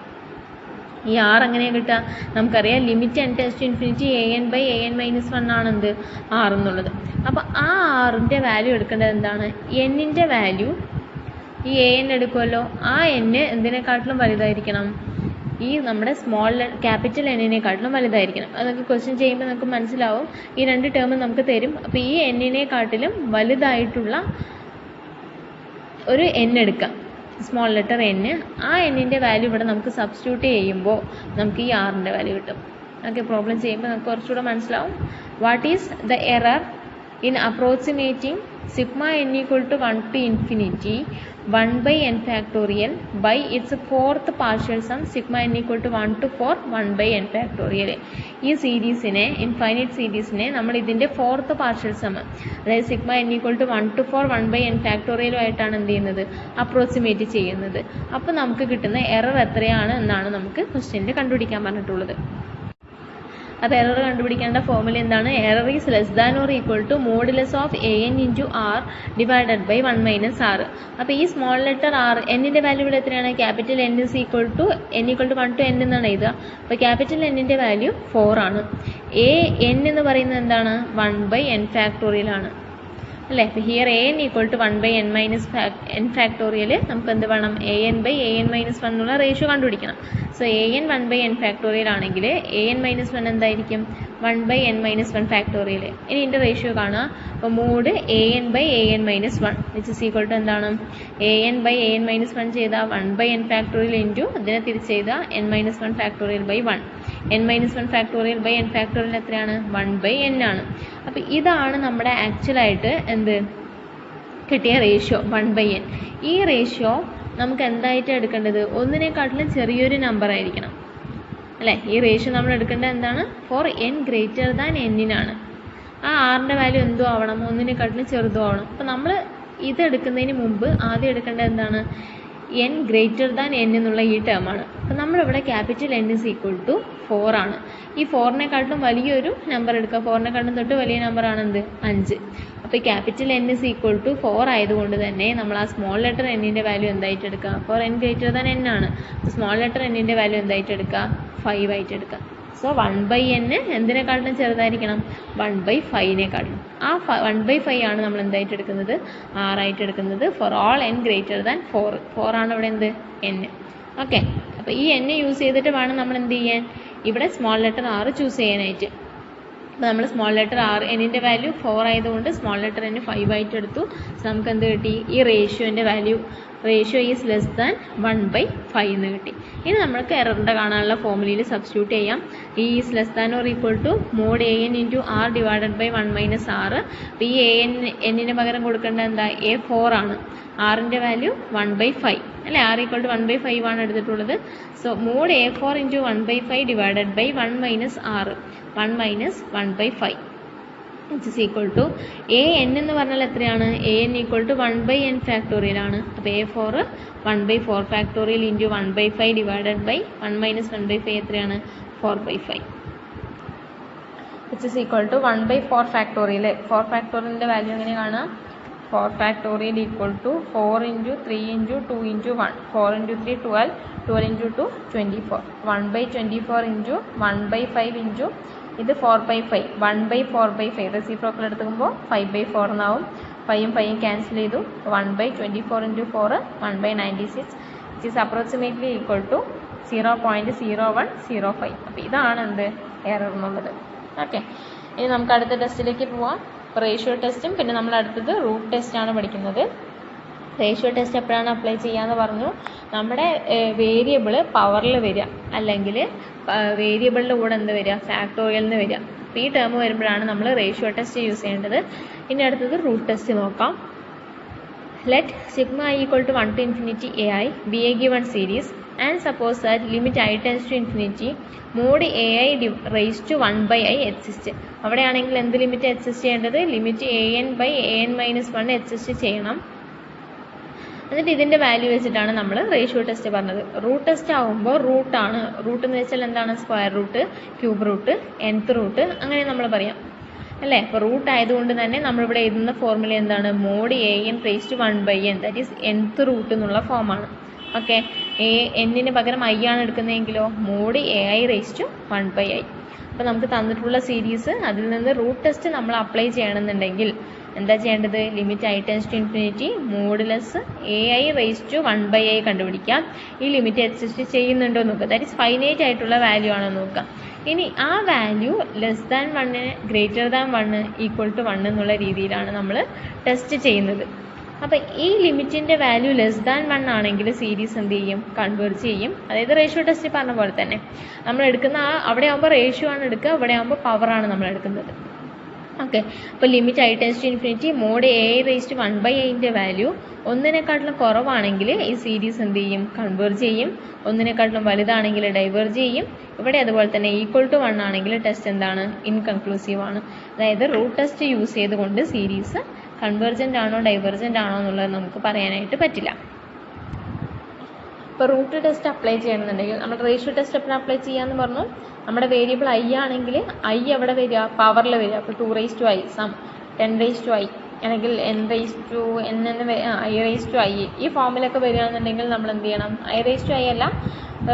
ഈ r എങ്ങനെ കിട്ടുക, നമുക്കറിയാം limit n tends to infinity an by an minus 1 ആണെന്ത്, r എന്നുള്ളത്. അപ്പോൾ ആ r-ൻ്റെ വാല്യൂ എടുക്കേണ്ടത് എന്താണ്, n-ൻ്റെ വാല്യൂ, ഈ an എടുക്കുമല്ലോ, ആ n എന്തിനെക്കാട്ടിലും വലുതായിരിക്കണം, ഈ നമ്മുടെ ക്യാപിറ്റൽ n-നെക്കാട്ടിലും വലുതായിരിക്കണം. അതൊക്കെ ക്വസ്റ്റ്യൻ ചെയ്യുമ്പോൾ നമുക്ക് മനസ്സിലാവും. ഈ രണ്ട് ടേം നമുക്ക് തരും. അപ്പോൾ ഈ n-നെക്കാട്ടിലും വലുതായിട്ടുള്ള ഒരു n എടുക്കാം, സ്മോൾ ലെറ്റർ n. ആ n-ൻ്റെ വാല്യൂ ഇവിടെ നമുക്ക് സബ്സ്റ്റിറ്റ്യൂട്ട് ചെയ്യുമ്പോൾ നമുക്ക് ഈ r-ൻ്റെ വാല്യൂ കിട്ടും. ഓക്കെ, പ്രോബ്ലം ചെയ്യുമ്പോൾ നമുക്ക് കുറച്ചുകൂടെ മനസ്സിലാവും. What is the error in approximating sigma n equal to 1 to infinity 1 by n factorial by its fourth partial sum sigma n equal to 1 to 4 1 by n factorial. ഈ സീരീസിനെ, infinite സീരീസിനെ നമ്മൾ ഇതിൻ്റെ fourth partial some, അതായത് sigma n equal to 1 to 4 1 by n ഫാക്ടോറിയലുമായിട്ടാണ് എന്ത് ചെയ്യുന്നത്, approximate ചെയ്യുന്നത്. അപ്പോൾ നമുക്ക് കിട്ടുന്ന എറർ എത്രയാണ് എന്നാണ് നമുക്ക് ക്വസ്റ്റ്യനിൽ കണ്ടുപിടിക്കാൻ പറഞ്ഞിട്ടുള്ളത്. അപ്പോൾ എറർ കണ്ടുപിടിക്കേണ്ട ഫോർമുല എന്താണ്, error is less than or equal to modulus of an into R divided by 1 minus R. അപ്പോൾ ഈ സ്മോൾ ലെറ്റർ ആർ, എന്നിൻ്റെ വാല്യൂ ഇവിടെ എത്രയാണ്, capital n is equal to n equal to 1 to n എന്നാണ് എഴുതുക. അപ്പോൾ capital n-ൻ്റെ value 4 ആണ്. n എന്ന് പറയുന്നത് എന്താണ്, 1 by n ഫാക്ടോറിയൽ ആണ് അല്ലേ. അപ്പോൾ here an equal to 1 by n minus n factorial, നമുക്ക് എന്ത് വേണം, an by an മൈനസ് 1 എന്നുള്ള റേഷ്യോ കണ്ടുപിടിക്കണം. So an 1 by n factorial ആണെങ്കിൽ an മൈനസ് 1 എന്തായിരിക്കും, 1 by n മൈനസ് 1 ഫാക്ടോറിയൽ. ഇനി ഇതിൻ്റെ റേഷ്യോ കാണുക. അപ്പോൾ mod an by an minus 1 which is equal to എന്താണ്, an by an മൈനസ് 1 ചെയ്താൽ 1 by n ഫാക്ടോറിയൽ ഇൻറ്റു അതിനെ തിരിച്ച് ചെയ്താൽ n minus 1 factorial by 1. n minus 1 factorial by n factorial എത്രയാണ്, 1 by n ആണ്. അപ്പോൾ ഇതാണ് നമ്മുടെ ആക്ച്വലായിട്ട് എന്ത് കിട്ടിയ റേഷ്യോ, 1 by n. ഈ റേഷ്യോ നമുക്ക് എന്തായിട്ട് എടുക്കേണ്ടത്, ഒന്നിനെക്കാട്ടിലും ചെറിയൊരു നമ്പർ ആയിരിക്കണം അല്ലേ. ഈ റേഷ്യോ നമ്മൾ എടുക്കേണ്ടത് എന്താണ്, ഫോർ n ഗ്രേറ്റർ ദാൻ n-നാണ്. ആ r-ൻ്റെ വാല്യൂ എന്തോ ആവണം, ഒന്നിനെക്കാട്ടിലും ചെറുതോ ആവണം. അപ്പോൾ നമ്മൾ ഇതെടുക്കുന്നതിന് മുമ്പ് ആദ്യം എടുക്കേണ്ടത് എന്താണ്, n ഗ്രേറ്റർ ദാൻ n എന്നുള്ള ഈ ടേമാണ്. അപ്പോൾ നമ്മളിവിടെ capital n is equal to 4 ആണ്. ഈ 4-നെക്കാട്ടിലും വലിയൊരു നമ്പർ എടുക്കുക, 4-നെക്കാട്ടിലും തൊട്ട് വലിയ നമ്പർ ആണെന്ത്, 5. അപ്പോൾ capital n is equal to 4 ആയതുകൊണ്ട് തന്നെ നമ്മൾ ആ സ്മോൾ ലെറ്റർ n-ൻ്റെ വാല്യൂ എന്തായിട്ട് എടുക്കുക, for n greater than n ആണ്. സ്മോൾ ലെറ്റർ n-ൻ്റെ വാല്യൂ എന്തായിട്ട് എടുക്കുക, 5 ആയിട്ട് എടുക്കുക. സോ 1 by n എന്തിനെക്കാട്ടിലും ചെറുതായിരിക്കണം, 1 by 5-നെക്കാട്ടിലും. ആ 1 by 5 ആണ് നമ്മൾ എന്തായിട്ട് എടുക്കുന്നത്, r ആയിട്ട് എടുക്കുന്നത്, for all n greater than 4. 4 ആണ് ഇവിടെ എന്ത്, n. ഓക്കെ, അപ്പോൾ ഈ n യൂസ് ചെയ്തിട്ട് വേണം നമ്മൾ എന്ത് ചെയ്യാൻ, ഇവിടെ സ്മോൾ ലെറ്റർ r ചൂസ് ചെയ്യാനായിട്ട്. അപ്പോൾ നമ്മൾ സ്മോൾ ലെറ്റർ r, n-ൻ്റെ വാല്യൂ 4 ആയതുകൊണ്ട് സ്മോൾ ലെറ്റർ n 5 ആയിട്ട് എടുത്തു. സോ നമുക്ക് എന്ത് കിട്ടി, ഈ റേഷ്യോൻ്റെ value ratio is less than 1/5 എന്ന് കിട്ടി. ഇനി നമുക്ക് എററിൻ്റെ കാണാനുള്ള ഫോർമുലയിൽ സബ്സ്റ്റിറ്റ്യൂട്ട് ചെയ്യാം. E is less than or equal to mod AN into R divided by 1 minus ആറ്. അപ്പോൾ ഈ എന്നിന് പകരം കൊടുക്കേണ്ടത് എന്താ? A4 ആണ്. ആറിൻ്റെ വാല്യൂ 1/5 അല്ലേ? ആർ ഈക്വൽ ടു 1/5 ആണ് എടുത്തിട്ടുള്ളത്. So mod A4 into 1/5 divided by 1 minus ആറ്, 1 minus 1/5 which is equal to AN എന്ന് പറഞ്ഞാൽ എത്രയാണ്? AN equal to 1/n factorial ആണ്. അപ്പോൾ A4 1/4 factorial into 1/5 divided by 1 minus 1/5 എത്രയാണ്? 4/5 which is equal to 1/4 factorial. 4 ഫാക്ടോറിയലിൻ്റെ വാല്യൂ എങ്ങനെ കാണാം? 4 factorial equal to 4 into 3 into 2 into 1, 4 into 3 12, 12 into 2 24, 1/24 into 1/5 into ഇത് 4/5, 1/4/5 റെസിപ്രോക്കൽ എടുത്തുമ്പോൾ 5/4 എന്നാവും. 5ഉം 5ഉം ക്യാൻസൽ ചെയ്തു. 1/24 into 4 1/96 which is approximately equal to 0.0105. അപ്പോൾ ഇതാണ് എന്ത്? എറർ എന്നുള്ളത്. ഓക്കെ, ഇനി നമുക്ക് അടുത്ത ടെസ്റ്റിലേക്ക് പോവാം. റേഷ്യോ ടെസ്റ്റും പിന്നെ നമ്മൾ അടുത്തത് റൂട്ട് ടെസ്റ്റാണ് പഠിക്കുന്നത്. റേഷ്യോ ടെസ്റ്റ് എപ്പോഴാണ് അപ്ലൈ ചെയ്യാന്ന് പറഞ്ഞു? നമ്മുടെ വേരിയബിൾ പവറിൽ വരിക, അല്ലെങ്കിൽ വേരിയബിളിൻ്റെ കൂടെ എന്ത് വരിക? ഫാക്ടോറിയൽ എന്ന് വരിക. അപ്പോൾ ഈ ടേം വരുമ്പോഴാണ് നമ്മൾ റേഷ്യോ ടെസ്റ്റ് യൂസ് ചെയ്യേണ്ടത്. ഇനി അടുത്തത് റൂട്ട് ടെസ്റ്റ് നോക്കാം. Let sigma I equal to 1 to infinity AI be a given series and suppose that limit I tends to infinity mod AI raised to 1/i exist. അവിടെയാണെങ്കിൽ എന്ത് limit exist ചെയ്യേണ്ടത്? Limit AN/AN-1 exist ചെയ്യണം. എന്നിട്ട് ഇതിൻ്റെ value വെച്ചിട്ടാണ് നമ്മൾ ratio test പറഞ്ഞത്. Root test ആകുമ്പോൾ റൂട്ടാണ്. റൂട്ട് എന്ന് വെച്ചാൽ എന്താണ്? Square root, cube root, nth root, അങ്ങനെ നമ്മൾ പറയാം അല്ലേ? അപ്പോൾ റൂട്ട് ആയതുകൊണ്ട് തന്നെ നമ്മളിവിടെ എഴുതുന്ന ഫോർമുല എന്താണ്? Mod AN raised to 1/n, that is nth root എന്നുള്ള ഫോമാണ്. ഓക്കെ, എന്നിന് പകരം I ആണ് എടുക്കുന്നതെങ്കിലോ mod AI raised to 1/i. അപ്പോൾ നമുക്ക് തന്നിട്ടുള്ള സീരീസ് അതിൽ നിന്ന് റൂട്ട് ടെസ്റ്റ് നമ്മൾ അപ്ലൈ ചെയ്യണമെന്നുണ്ടെങ്കിൽ എന്താ ചെയ്യേണ്ടത്? Limit I tends to infinity modulus AI raised to 1/i കണ്ടുപിടിക്കാം. ഈ ലിമിറ്റ് എക്സിസ്റ്റ് ചെയ്യുന്നുണ്ടോ നോക്കുക. ദാറ്റ് ഈസ് ഫൈനൈറ്റ് ആയിട്ടുള്ള വാല്യൂ ആണോ നോക്കുക. ഇനി ആ value less than 1, greater than 1, equal to 1 എന്നുള്ള രീതിയിലാണ് നമ്മൾ ടെസ്റ്റ് ചെയ്യുന്നത്. അപ്പോൾ ഈ ലിമിറ്റിൻ്റെ വാല്യൂ ലെസ് ദാൻ 1 ആണെങ്കിൽ സീരീസ് എന്ത് ചെയ്യും? കൺവേർജ് ചെയ്യും. അതായത് റേഷ്യോ ടെസ്റ്റ് പറഞ്ഞ പോലെ തന്നെ നമ്മൾ എടുക്കുന്ന അവിടെ ആകുമ്പോൾ റേഷ്യോ ആണ് എടുക്കുക, ഇവിടെ ആകുമ്പോൾ പവറാണ് നമ്മൾ എടുക്കുന്നത്. ഓക്കെ, അപ്പോൾ limit I tends to infinity mod AI raised to 1/iൻ്റെ വാല്യൂ ഒന്നിനെക്കാട്ടിലും കുറവാണെങ്കിൽ ഈ സീരീസ് എന്ത് ചെയ്യും? കൺവേർജ് ചെയ്യും. ഒന്നിനെക്കാട്ടിലും വലുതാണെങ്കിൽ ഡൈവേർജ് ചെയ്യും. ഇവിടെ അതുപോലെ തന്നെ ഈക്വൽ ടു 1 ആണെങ്കിൽ ടെസ്റ്റ് എന്താണ്? ഇൻകൺക്ലൂസീവ് ആണ്. അതായത് റൂട്ട് ടെസ്റ്റ് യൂസ് ചെയ്തുകൊണ്ട് സീരീസ് കൺവേർജൻ്റ് ആണോ ഡൈവേർജൻ്റ് ആണോ എന്നുള്ളത് നമുക്ക് പറയാനായിട്ട് പറ്റില്ല. ഇപ്പോൾ റൂട്ട് ടെസ്റ്റ് അപ്ലൈ ചെയ്യണമെന്നുണ്ടെങ്കിൽ നമ്മൾ റേഷ്യോ ടെസ്റ്റ് എപ്പോഴും അപ്ലൈ ചെയ്യാമെന്ന് പറഞ്ഞു. നമ്മുടെ വേരിയബിൾ I ആണെങ്കിൽ I എവിടെ വരിക? പവറിൽ വരിക. അപ്പോൾ 2 raised to i sum 10 raised to i അല്ലെങ്കിൽ n raised to n എന്ന് I raised to i ഈ ഫോമിലൊക്കെ വരികയാണെന്നുണ്ടെങ്കിൽ നമ്മൾ എന്ത് ചെയ്യണം? I raised to i അല്ല,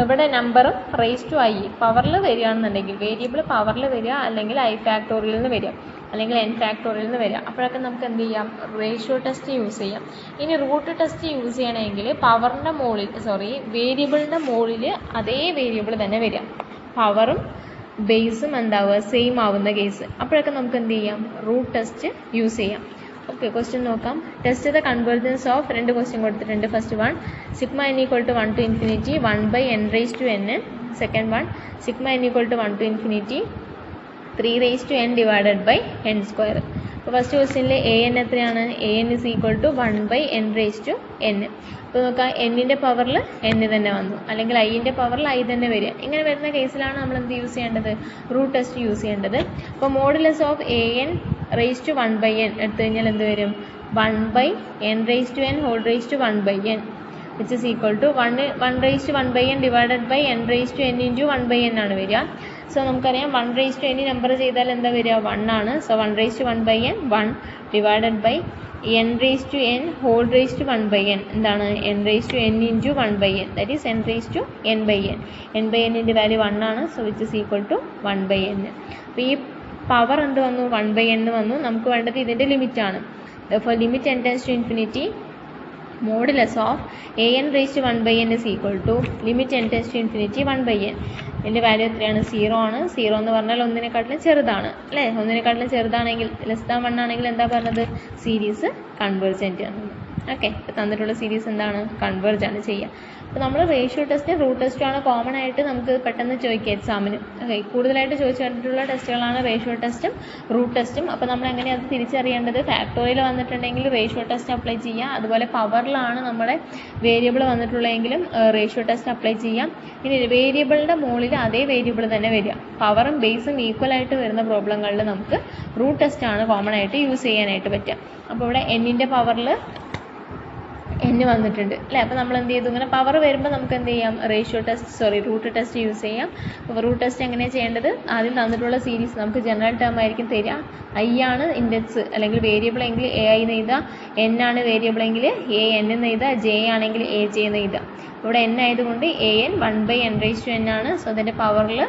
ഇവിടെ നമ്പറും raised to i പവറിൽ വരികയാണെന്നുണ്ടെങ്കിൽ വേരിയബിൾ പവറിൽ വരിക, അല്ലെങ്കിൽ I ഫാക്ടോറിയൽ നിന്ന് വരിക, അല്ലെങ്കിൽ n ഫാക്ടോറിയൽ നിന്ന് വരിക. അപ്പോഴൊക്കെ നമുക്ക് എന്ത് ചെയ്യാം? റേഷ്യോ ടെസ്റ്റ് യൂസ് ചെയ്യാം. ഇനി റൂട്ട് ടെസ്റ്റ് യൂസ് ചെയ്യണമെങ്കിൽ പവറിൻ്റെ മുകളിൽ വേരിയബിളിൻ്റെ മുകളിൽ അതേ വേരിയബിൾ തന്നെ വരിക, പവറും ബേസും എന്താവുക? സെയിം ആവുന്ന കേസ്. അപ്പോഴൊക്കെ നമുക്ക് എന്ത് ചെയ്യാം? റൂട്ട് ടെസ്റ്റ് യൂസ് ചെയ്യാം. ഓക്കെ, ക്വസ്റ്റ്യൻ നോക്കാം. ടെസ്റ്റ് ദ കൺവേർജൻസ് ഓഫ്, രണ്ട് ക്വസ്റ്റ്യൻ കൊടുത്തിട്ടുണ്ട്. First one sigma n equal to 1 to infinity 1/n raised to n. Second one sigma n equal to 1 to infinity 3 raised to n divided by n square. അപ്പോൾ first ക്വസ്റ്റ്യനിൽ AN എത്രയാണ്? AN is equal to 1/n raised to n. അപ്പോൾ നോക്കാം, എന്നിൻ്റെ പവറിൽ n തന്നെ വന്നു, അല്ലെങ്കിൽ iൻ്റെ പവറിൽ I തന്നെ വരിക. ഇങ്ങനെ വരുന്ന കേസിലാണ് നമ്മൾ എന്ത് യൂസ് ചെയ്യേണ്ടത്? റൂട്ട് ടെസ്റ്റ് യൂസ് ചെയ്യേണ്ടത്. അപ്പോൾ modulus of AN raised to 1/n എടുത്തു കഴിഞ്ഞാൽ എന്ത് വരും? 1/n raised to n whole raised to 1/n which is equal to 1 raised to 1/n divided by n raised to n into 1/n ആണ് വരിക. So നമുക്കറിയാം 1 raised to n number ചെയ്താൽ എന്താ വരിക? 1 ആണ്. So 1 raised to 1/n 1 divided by n raised to n whole raised to 1/n എന്താണ്? n raised to n into 1/n, that is n raised to n/n. n/n ൻ്റെ value 1 ആണ്. So which is equal to 1/n. അപ്പോൾ ഈ power എന്ത് വന്നു? 1/n വന്നു. നമുക്ക് വേണ്ടത് ഇതിൻ്റെ ലിമിറ്റാണ്. For limit n tends to infinity modulus of AN raised to 1/n is equal to limit n tends to infinity 1/n. ഇതിൻ്റെ വാല്യൂ എത്രയാണ്? 0 ആണ്. 0 എന്ന് പറഞ്ഞാൽ ഒന്നിനെക്കാട്ടിലും ചെറുതാണ് അല്ലേ? ഒന്നിനെക്കാട്ടിലും ചെറുതാണെങ്കിൽ ലെസ് ദാൻ 1 ആണെങ്കിൽ എന്താ പറഞ്ഞത്? സീരീസ് കൺവേർജൻ്റ് ആണ്. ഓക്കെ, ഇപ്പോൾ തന്നിട്ടുള്ള സീരീസ് എന്താണ്? കൺവേർജ് ആണ് ചെയ്യുക. അപ്പോൾ നമ്മൾ റേഷ്യോ ടെസ്റ്റ് റൂട്ട് ടെസ്റ്റും ആണ് കോമൺ ആയിട്ട് നമുക്ക് പെട്ടെന്ന് ചോദിക്കുക എക്സാമിന്. ഓക്കെ, കൂടുതലായിട്ട് ചോദിച്ചു കണ്ടിട്ടുള്ള ടെസ്റ്റുകളാണ് റേഷ്യോ ടെസ്റ്റും റൂട്ട് ടെസ്റ്റും. അപ്പോൾ നമ്മൾ എങ്ങനെയാണ് അത് തിരിച്ചറിയേണ്ടത്? ഫാക്ടോറിയൽ വന്നിട്ടുണ്ടെങ്കിൽ റേഷ്യോ ടെസ്റ്റ് അപ്ലൈ ചെയ്യുക. അതുപോലെ പവറിലാണ് നമ്മുടെ വേരിയബിൾ വന്നിട്ടുള്ളതെങ്കിലും റേഷ്യോ ടെസ്റ്റ് അപ്ലൈ ചെയ്യാം. ഇനി വേരിയബിളിൻ്റെ മുകളിൽ അതേ വേരിയബിൾ തന്നെ വരിക, പവറും ബേസും ഈക്വൽ ആയിട്ട് വരുന്ന പ്രോബ്ലങ്ങളിൽ നമുക്ക് റൂട്ട് ടെസ്റ്റ് ആണ് കോമൺ ആയിട്ട് യൂസ് ചെയ്യാനായിട്ട് പറ്റുക. അപ്പോൾ ഇവിടെ എന്നിൻ്റെ പവറിൽ n വന്നിട്ടുണ്ട് അല്ലേ. അപ്പോൾ നമ്മൾ എന്ത് ചെയ്തു? ഇങ്ങനെ പവർ വരുമ്പോൾ നമുക്ക് എന്ത് ചെയ്യാം? റൂട്ട് ടെസ്റ്റ് യൂസ് ചെയ്യാം. അപ്പോൾ റൂട്ട് ടെസ്റ്റ് എങ്ങനെയാണ് ചെയ്യേണ്ടത്? ആദ്യം തന്നിട്ടുള്ള സീരീസ് നമുക്ക് ജനറൽ ടേം ആയിരിക്കും തരിക. i ആണ് ഇൻഡെക്സ് അല്ലെങ്കിൽ വേരിയബിൾ എങ്കിൽ a i എന്ന് എഴുതുക, n ആണ് വേരിയബിൾ എങ്കിൽ a n എന്ന് എഴുതുക, j ആണെങ്കിൽ a j എന്ന് എഴുതുക. ഇവിടെ n ആയതുകൊണ്ട് a n 1/n⁴n ആണ്. സോ അതിൻ്റെ പവറിൽ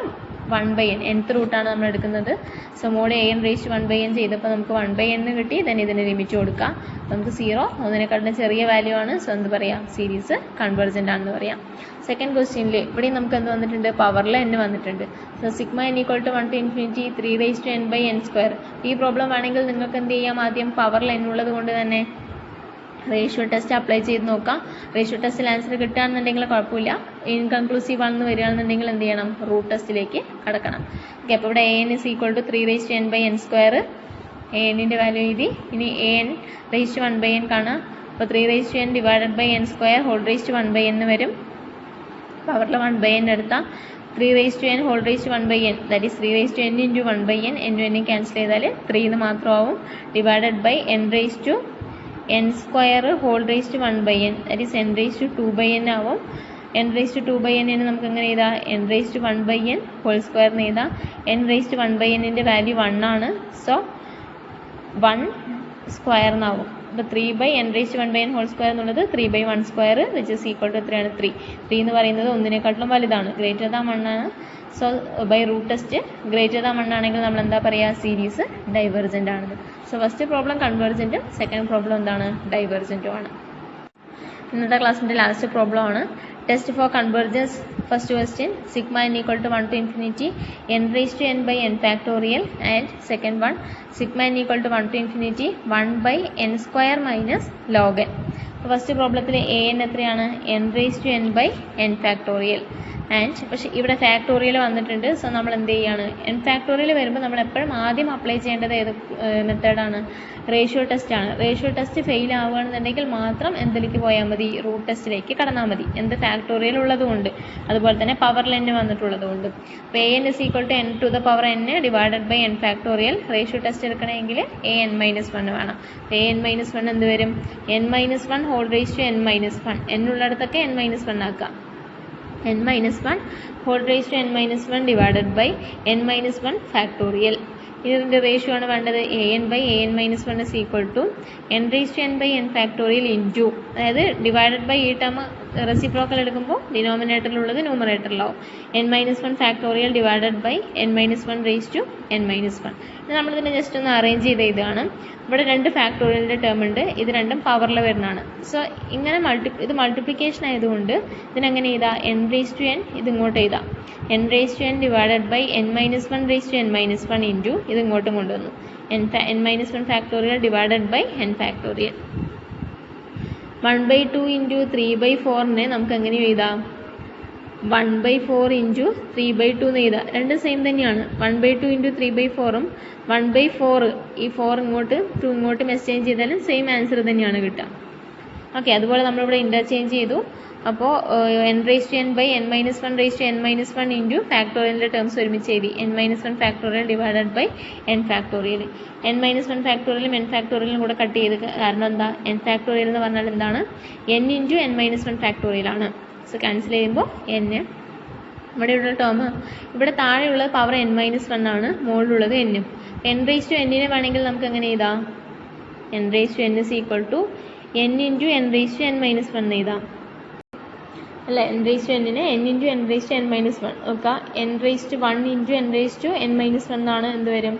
1/n nth റൂട്ടാണ് നമ്മൾ എടുക്കുന്നത്. സോ മോഡ് an⁴1/n ചെയ്തപ്പോൾ നമുക്ക് 1/n കിട്ടി. then ഇതിന് ലിമിറ്റ് കൊടുക്കാം. നമുക്ക് 0 ഒന്നിനെക്കാട്ടിലും ചെറിയ വാല്യൂ ആണ്. സോ എന്ത് പറയാം? സീരീസ് കൺവേർജൻ്റ് ആണെന്ന് പറയാം. സെക്കൻഡ് ക്വസ്റ്റ്യനിൽ ഇവിടെ നമുക്ക് എന്ത് വന്നിട്ടുണ്ട്? പവറിൽ n വന്നിട്ടുണ്ട്. So sigma n = 1 × 3n/n². ഈ പ്രോബ്ലം ആണെങ്കിൽ നിങ്ങൾക്ക് എന്ത് ചെയ്യാം? ആദ്യം പവറിൽ n ഉള്ളത് കൊണ്ട് തന്നെ റേഷ്യോ ടെസ്റ്റ് അപ്ലൈ ചെയ്ത് നോക്കാം. റേഷ്യോ ടെസ്റ്റിൽ ആൻസർ കിട്ടുകയാണെന്നുണ്ടെങ്കിൽ കുഴപ്പമില്ല. ഇൻകൺക്ലൂസീവ് ആണെന്ന് വരികയാണെന്നുണ്ടെങ്കിൽ എന്ത് ചെയ്യണം? റൂട്ട് ടെസ്റ്റിലേക്ക് കടക്കണം. ഓക്കെ, അപ്പോൾ ഇവിടെ an = 3n/n². anൻ്റെ വാല്യൂ എഴുതി. ഇനി an⁴1/n കാണാം. അപ്പോൾ 3n/n² വരും. പവറിൽ 1/n എടുത്താൽ 3n/1/n that is 3n × 1/n. n cancel ചെയ്താൽ 3 എന്ന് മാത്രമാവും. Divided by n⁴n² (1/n) that is n⁴2/n ആവും. n⁴2/n നമുക്ക് എങ്ങനെ എഴുതാം? n⁴1/n² എന്ന് എഴുതാം. n⁴1/n വാല്യൂ 1 ആണ്. സോ 1² എന്നാവും. അപ്പോൾ 3/n⁴1/n² എന്നുള്ളത് 3/1² which is equal to എത്രയാണ്? 3 എന്ന് പറയുന്നത് ഒന്നിനെക്കാട്ടിലും വലുതാണ്, ഗ്രേറ്റർ ദാൻ 1 ആണ്. So by root test greater than 1 ആണെങ്കിൽ നമ്മൾ എന്താ പറയുക? സീരീസ് ഡൈവേർജൻ്റ് ആണെന്ന്. സോ ഫസ്റ്റ് പ്രോബ്ലം കൺവേർജൻറ്റും സെക്കൻഡ് പ്രോബ്ലം എന്താണ്? ഡൈവേർജൻറ്റും ആണ്. ഇന്നത്തെ ക്ലാസ്സിൻ്റെ ലാസ്റ്റ് പ്രോബ്ലം ആണ്. Test for convergence. First question sigma n = 1 × n/n/n⁴ and second one sigma n = 1 × 1/n² - log n. First പ്രോബ്ലത്തിൽ an എത്രയാണ്? n/n/n⁴ ആൻഡ് പക്ഷേ ഇവിടെ ഫാക്ടോറിയൽ വന്നിട്ടുണ്ട്. സോ നമ്മൾ എന്ത് ചെയ്യാണ്? n⁴ വരുമ്പോൾ നമ്മൾ എപ്പോഴും ആദ്യം അപ്ലൈ ചെയ്യേണ്ടത് ഏത് മെത്തേഡാണ്? റേഷ്യോ ടെസ്റ്റ് ആണ്. റേഷ്യോ ടെസ്റ്റ് ഫെയിൽ ആവുകയാണെന്നുണ്ടെങ്കിൽ മാത്രം എന്തിലേക്ക് പോയാൽ മതി? റൂട്ട് ടെസ്റ്റിലേക്ക് കടന്നാൽ മതി. എന്ത്? ഫാക്ടോറിയൽ ഉള്ളതുകൊണ്ട്, അതുപോലെ തന്നെ പവറിൽ n വന്നിട്ടുള്ളത് കൊണ്ട്. അപ്പോൾ an = n⁴n divided by n⁴. Ratio test എടുക്കണമെങ്കിൽ an-1 വേണം. an-1 എന്ത് വരും? n-1 n ഉള്ളിടത്തൊക്കെ n-1 ആക്കാം. n-1 ഡിവൈഡഡ് ബൈ n-1 ഇതിൻ്റെ റേഷ്യോ ആണ് വേണ്ടത്. an/an-1 is equal to n/n/n⁴ into, അതായത് ഡിവൈഡഡ് ബൈ ഈ ടേം റെസിപ്രോക്കൽ എടുക്കുമ്പോൾ ഡിനോമിനേറ്ററിലുള്ളത് ന്യൂമറേറ്ററിലാവും. n-1 ഡിവൈഡഡ് ബൈ n-1 ഇത് നമ്മളിതിനെ ജസ്റ്റ് ഒന്ന് അറേഞ്ച് ചെയ്ത് ഇതാണ്. ഇവിടെ 2 ഫാക്ടോറിയലിൻ്റെ ടേം ഉണ്ട്. ഇത് രണ്ടും പവറിൽ വരുന്നതാണ്. സോ ഇങ്ങനെ ഇത് മൾട്ടിപ്ലിക്കേഷൻ ആയതുകൊണ്ട് ഇതിനെങ്ങനെ എഴുതാം? n/n ഇത് ഇങ്ങോട്ട് എഴുതാം. n/n divided by n-1 into ഇത് ഇങ്ങോട്ടും കൊണ്ടുവന്നു. n-1 divided by n⁴. 1/2 into 3/4 നമുക്ക് എങ്ങനെ എഴുതാം? 1/4 ഇൻറ്റു 3/2 എന്ന് എഴുതാം. രണ്ടും സെയിം തന്നെയാണ്. 1/2 ഇൻറ്റു 3/4 1/4 ഈ 4 ഇങ്ങോട്ട് 2 ഇങ്ങോട്ട് എക്സ്ചേഞ്ച് ചെയ്താലും സെയിം ആൻസർ തന്നെയാണ് കിട്ടുക. ഓക്കെ, അതുപോലെ നമ്മളിവിടെ ഇൻ്റർചേഞ്ച് ചെയ്തു. അപ്പോൾ n/n/n-1 ഇൻറ്റു ഫാക്ടോറിയലിൻ്റെ ടേംസ് ഒരുമിച്ച് എഴുതി. n-1 divided by n⁴. n-1 n⁴ കൂടെ കട്ട് ചെയ്ത്, കാരണം എന്താ? n⁴ എന്ന് പറഞ്ഞാൽ എന്താണ്? n ഇൻറ്റു n-1 ആണ്. സോ ക്യാൻസൽ ചെയ്യുമ്പോൾ n. ഇവിടെയുള്ള ടേം ഇവിടെ താഴെയുള്ളത് പവർ n-1 ആണ്, മുകളിലുള്ളത് n. n/n വേണമെങ്കിൽ നമുക്ക് എങ്ങനെ എഴുതാം? n/n is equal to n into n/n-1 എഴുതാം അല്ലേ? n/n n ഇൻറ്റു n/n-1 നോക്കുക. n/1 ഇൻറ്റു n/n-1 ആണ് എന്ത് വരും?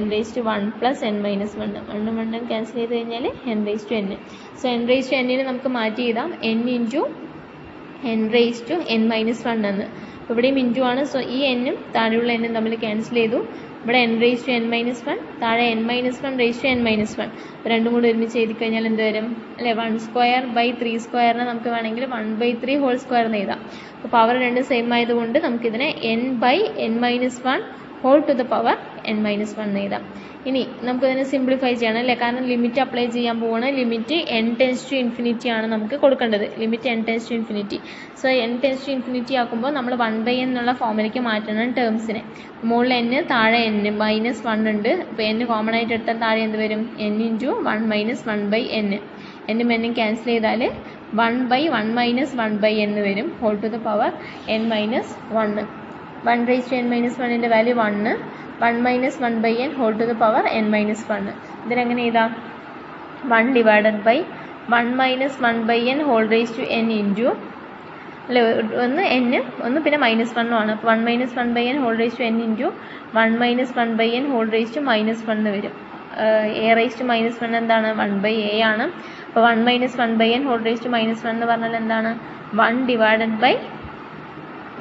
n/1 പ്ലസ് n-1 1 ക്യാൻസൽ ചെയ്ത് കഴിഞ്ഞാൽ n/n. സോ n/n നമുക്ക് മാറ്റി എഴുതാം n ഇൻറ്റു n/n-1 എന്ന്. അപ്പോൾ ഇവിടെയും ഇൻറ്റു ആണ്. സോ ഈ n ഉം താഴെയുള്ള n ഉം തമ്മിൽ ക്യാൻസൽ ചെയ്തു. ഇവിടെ n raise to n minus 1, താഴെ n minus 1 raise to n minus 1. രണ്ടും കൂടി ഒരുമിച്ച് എഴുതി കഴിഞ്ഞാൽ എന്ത് വരും അല്ലേ? 1/3 നമുക്ക് വേണമെങ്കിൽ 1/3 ഹോൾ സ്ക്വയർ എന്ന് എഴുതാം. അപ്പോൾ പവർ രണ്ട് സെയിം ആയതുകൊണ്ട് നമുക്കിതിനെ n/n minus 1 whole to the power n minus 1 എന്ന് എഴുതാം. ഇനി നമുക്കതിനെ സിംപ്ലിഫൈ ചെയ്യണം അല്ലേ? കാരണം ലിമിറ്റ് അപ്ലൈ ചെയ്യാൻ പോവാണ്. Limit n tends to infinity ആണ് നമുക്ക് കൊടുക്കേണ്ടത്. Limit n tends to infinity. So n tends to infinity ആക്കുമ്പോൾ നമ്മൾ 1/n എന്നുള്ള ഫോമിലേക്ക് മാറ്റണം ടേംസിനെ. മുകളിൽ n, താഴെ n മൈനസ് 1 ഉണ്ട്. അപ്പോൾ n കോമൺ ആയിട്ട് എടുത്താൽ താഴെ എന്ത് വരും? n into 1 minus 1/n. n n cancel ചെയ്താൽ 1/1 മൈനസ് 1/n വരും whole to the power n minus 1. 1 raise to n minus 1ൻ്റെ value 1, 1 minus 1/n whole to the power n minus 1. ഇതിനെങ്ങനെ എഴുതാം? 1 divided by 1 minus 1/n whole raise to n into അല്ലേ, ഒന്ന് n ഒന്ന് പിന്നെ minus 1 ആണ്. അപ്പോൾ 1 minus 1/n whole raise to n into 1 minus 1/n whole raise to minus 1 വരും. a raise to minus 1 എന്താണ്? 1/a ആണ്. അപ്പോൾ 1 minus 1/n whole raise to minus 1 എന്ന് പറഞ്ഞാൽ എന്താണ്? 1 ഡിവൈഡഡ് ബൈ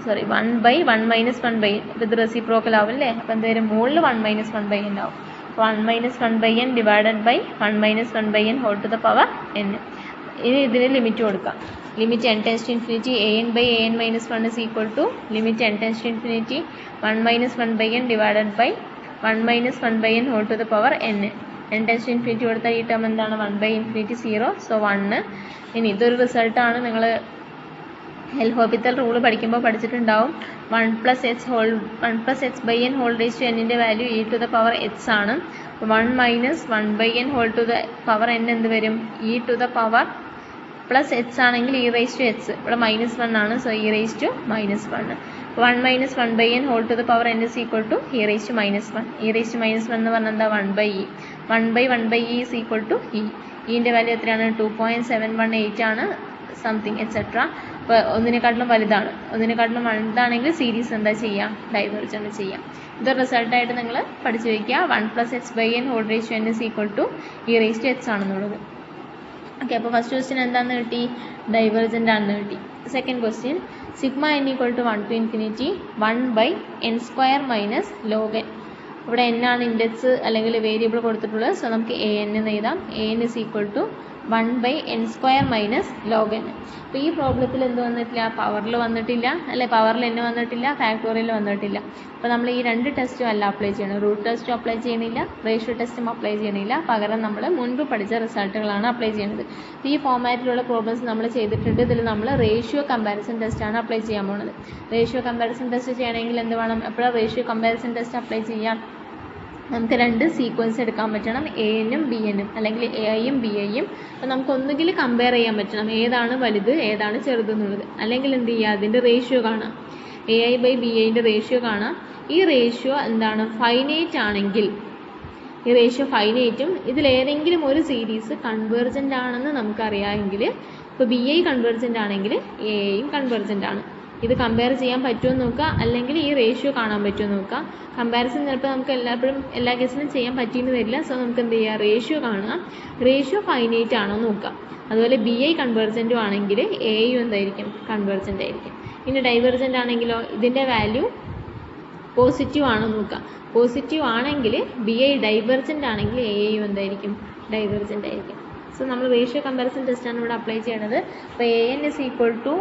1/1 മൈനസ് 1/n. അപ്പോൾ ഇത് റെസിപ്രോക്കൽ ആവും അല്ലേ? അപ്പോൾ എന്ത് വരും? മുകളിൽ 1 മൈനസ് 1/n ആവും. 1 minus 1/n divided by 1 minus 1/n whole to the power n. ഇനി ഇതിന് ലിമിറ്റ് കൊടുക്കാം. Limit n tends to infinity an/an minus 1 is equal to limit n tends to infinity 1 minus 1/n divided by 1 minus 1/n whole to the power n. n tends to infinity കൊടുത്താൽ ഈ term എന്താണ്? 1/∞ 0. So 1. ഇനി ഇതൊരു റിസൾട്ടാണ്. നിങ്ങൾ L Hôpital rule പഠിക്കുമ്പോൾ പഠിച്ചിട്ടുണ്ടാവും. 1 plus h/n whole raise to n-ൻ്റെ value e to the power h ആണ്. 1 minus 1/n whole to the power n എന്ത് വരും? e to the power plus h ആണെങ്കിൽ e റേസ് ടു h. ഇവിടെ minus 1 ആണ്. So e raise to minus 1. 1 minus 1/n whole to the power n is equal to e raise to minus 1. e raise to minus 1 എന്ന് പറഞ്ഞാൽ എന്താ? 1/e. 1/1/e is equal to e. ഇൻ്റെ value എത്രയാണ്? 2.718 ആണ്. Something etcetera. അപ്പോൾ ഒന്നിനെക്കാട്ടിലും വലുതാണെങ്കിൽ series എന്താ ചെയ്യുക? ഡൈവേർജൻ്റ് ചെയ്യാം. ഇത് റിസൾട്ടായിട്ട് നിങ്ങൾ പഠിച്ചു വയ്ക്കുക. 1 plus h/n whole raise to n is equal to e raise to h ആണെന്നുള്ളത്. ഓക്കെ, അപ്പോൾ ഫസ്റ്റ് ക്വസ്റ്റ്യൻ എന്താണെന്ന് കിട്ടി? ഡൈവേർജൻ്റ് ആണെന്ന് കിട്ടി. Second question sigma n equal to 1 to infinity 1/n² minus log n. ഇവിടെ n ആണ് ഇൻഡെക്സ് അല്ലെങ്കിൽ variable കൊടുത്തിട്ടുള്ളത്. സോ നമുക്ക് an എന്ന് എഴുതാം. an is equal to 1/n² minus log n. അപ്പോൾ ഈ പ്രോബ്ലത്തിൽ എന്ത് വന്നിട്ടില്ല? പവറിൽ വന്നിട്ടില്ല അല്ലെ? പവറിൽ n വന്നിട്ടില്ല, ഫാക്ടോറിയൽ വന്നിട്ടില്ല. അപ്പോൾ നമ്മൾ ഈ രണ്ട് ടെസ്റ്റും അല്ല അപ്ലൈ ചെയ്യണം. റൂട്ട് ടെസ്റ്റും അപ്ലൈ ചെയ്യണില്ല, റേഷ്യോ ടെസ്റ്റും അപ്ലൈ ചെയ്യണില്ല. പകരം നമ്മൾ മുൻപ് പഠിച്ച റിസൾട്ടുകളാണ് അപ്ലൈ ചെയ്യുന്നത്. ഈ ഫോമാറ്റിലുള്ള പ്രോബ്ലംസ് നമ്മൾ ചെയ്തിട്ടുണ്ട്. ഇതിൽ നമ്മൾ റേഷ്യോ കമ്പാരിസൺ ടെസ്റ്റാണ് അപ്ലൈ ചെയ്യാൻ പോകുന്നത്. റേഷ്യോ കമ്പാരിസൺ ടെസ്റ്റ് ചെയ്യണമെങ്കിൽ എന്ത് വേണം? എപ്പോഴാണ് റേഷ്യോ കമ്പാരിസൺ ടെസ്റ്റ് അപ്ലൈ ചെയ്യാം? നമുക്ക് രണ്ട് സീക്വൻസ് എടുക്കാൻ പറ്റണം, an-ഉം bn-ഉം അല്ലെങ്കിൽ ai-യും bi-യും. അപ്പോൾ നമുക്ക് ഒന്നുകിൽ കമ്പയർ ചെയ്യാൻ പറ്റണം ഏതാണ് വലുത് ഏതാണ് ചെറുതെന്നുള്ളത്. അല്ലെങ്കിൽ എന്ത് ചെയ്യുക? അതിൻ്റെ റേഷ്യോ കാണാം. ai/bi-ൻ്റെ റേഷ്യോ കാണാം. ഈ റേഷ്യോ എന്താണ്? ഫൈനൈറ്റ് ആണെങ്കിൽ ഈ റേഷ്യോ ഫൈനൈറ്റും ഇതിലേതെങ്കിലും ഒരു സീരീസ് കൺവേർജൻ്റ് ആണെന്ന് നമുക്കറിയാമെങ്കിൽ, ഇപ്പോൾ bi കൺവേർജൻ്റ് ആണെങ്കിൽ ai-യും കൺവേർജൻ്റ് ആണ്. ഇത് കമ്പയർ ചെയ്യാൻ പറ്റുമെന്ന് നോക്കുക, അല്ലെങ്കിൽ ഈ റേഷ്യോ കാണാൻ പറ്റുമെന്ന് നോക്കുക. കമ്പാരിസൺ ചിലപ്പോൾ നമുക്ക് എല്ലാ കേസിലും ചെയ്യാൻ പറ്റിയെന്ന് വരില്ല. സോ നമുക്ക് എന്ത് ചെയ്യുക? റേഷ്യോ കാണുക. റേഷ്യോ ഫൈനൈറ്റ് ആണോ നോക്കുക. അതുപോലെ bi കൺവേർജൻറ്റും ആണെങ്കിൽ ai-യും എന്തായിരിക്കും? കൺവേർജൻ്റ് ആയിരിക്കും. ഇനി ഡൈവേർജൻ്റ് ആണെങ്കിലോ ഇതിൻ്റെ വാല്യൂ പോസിറ്റീവ് ആണോ നോക്കുക. പോസിറ്റീവ് ആണെങ്കിൽ bi ഡൈവേർജൻ്റ് ആണെങ്കിൽ ai-യും എന്തായിരിക്കും? ഡൈവേർജൻ്റ് ആയിരിക്കും. സോ നമ്മൾ റേഷ്യോ കമ്പാരിസൺ ടെസ്റ്റാണ് ഇവിടെ അപ്ലൈ ചെയ്യണത്. അപ്പോൾ an is equal to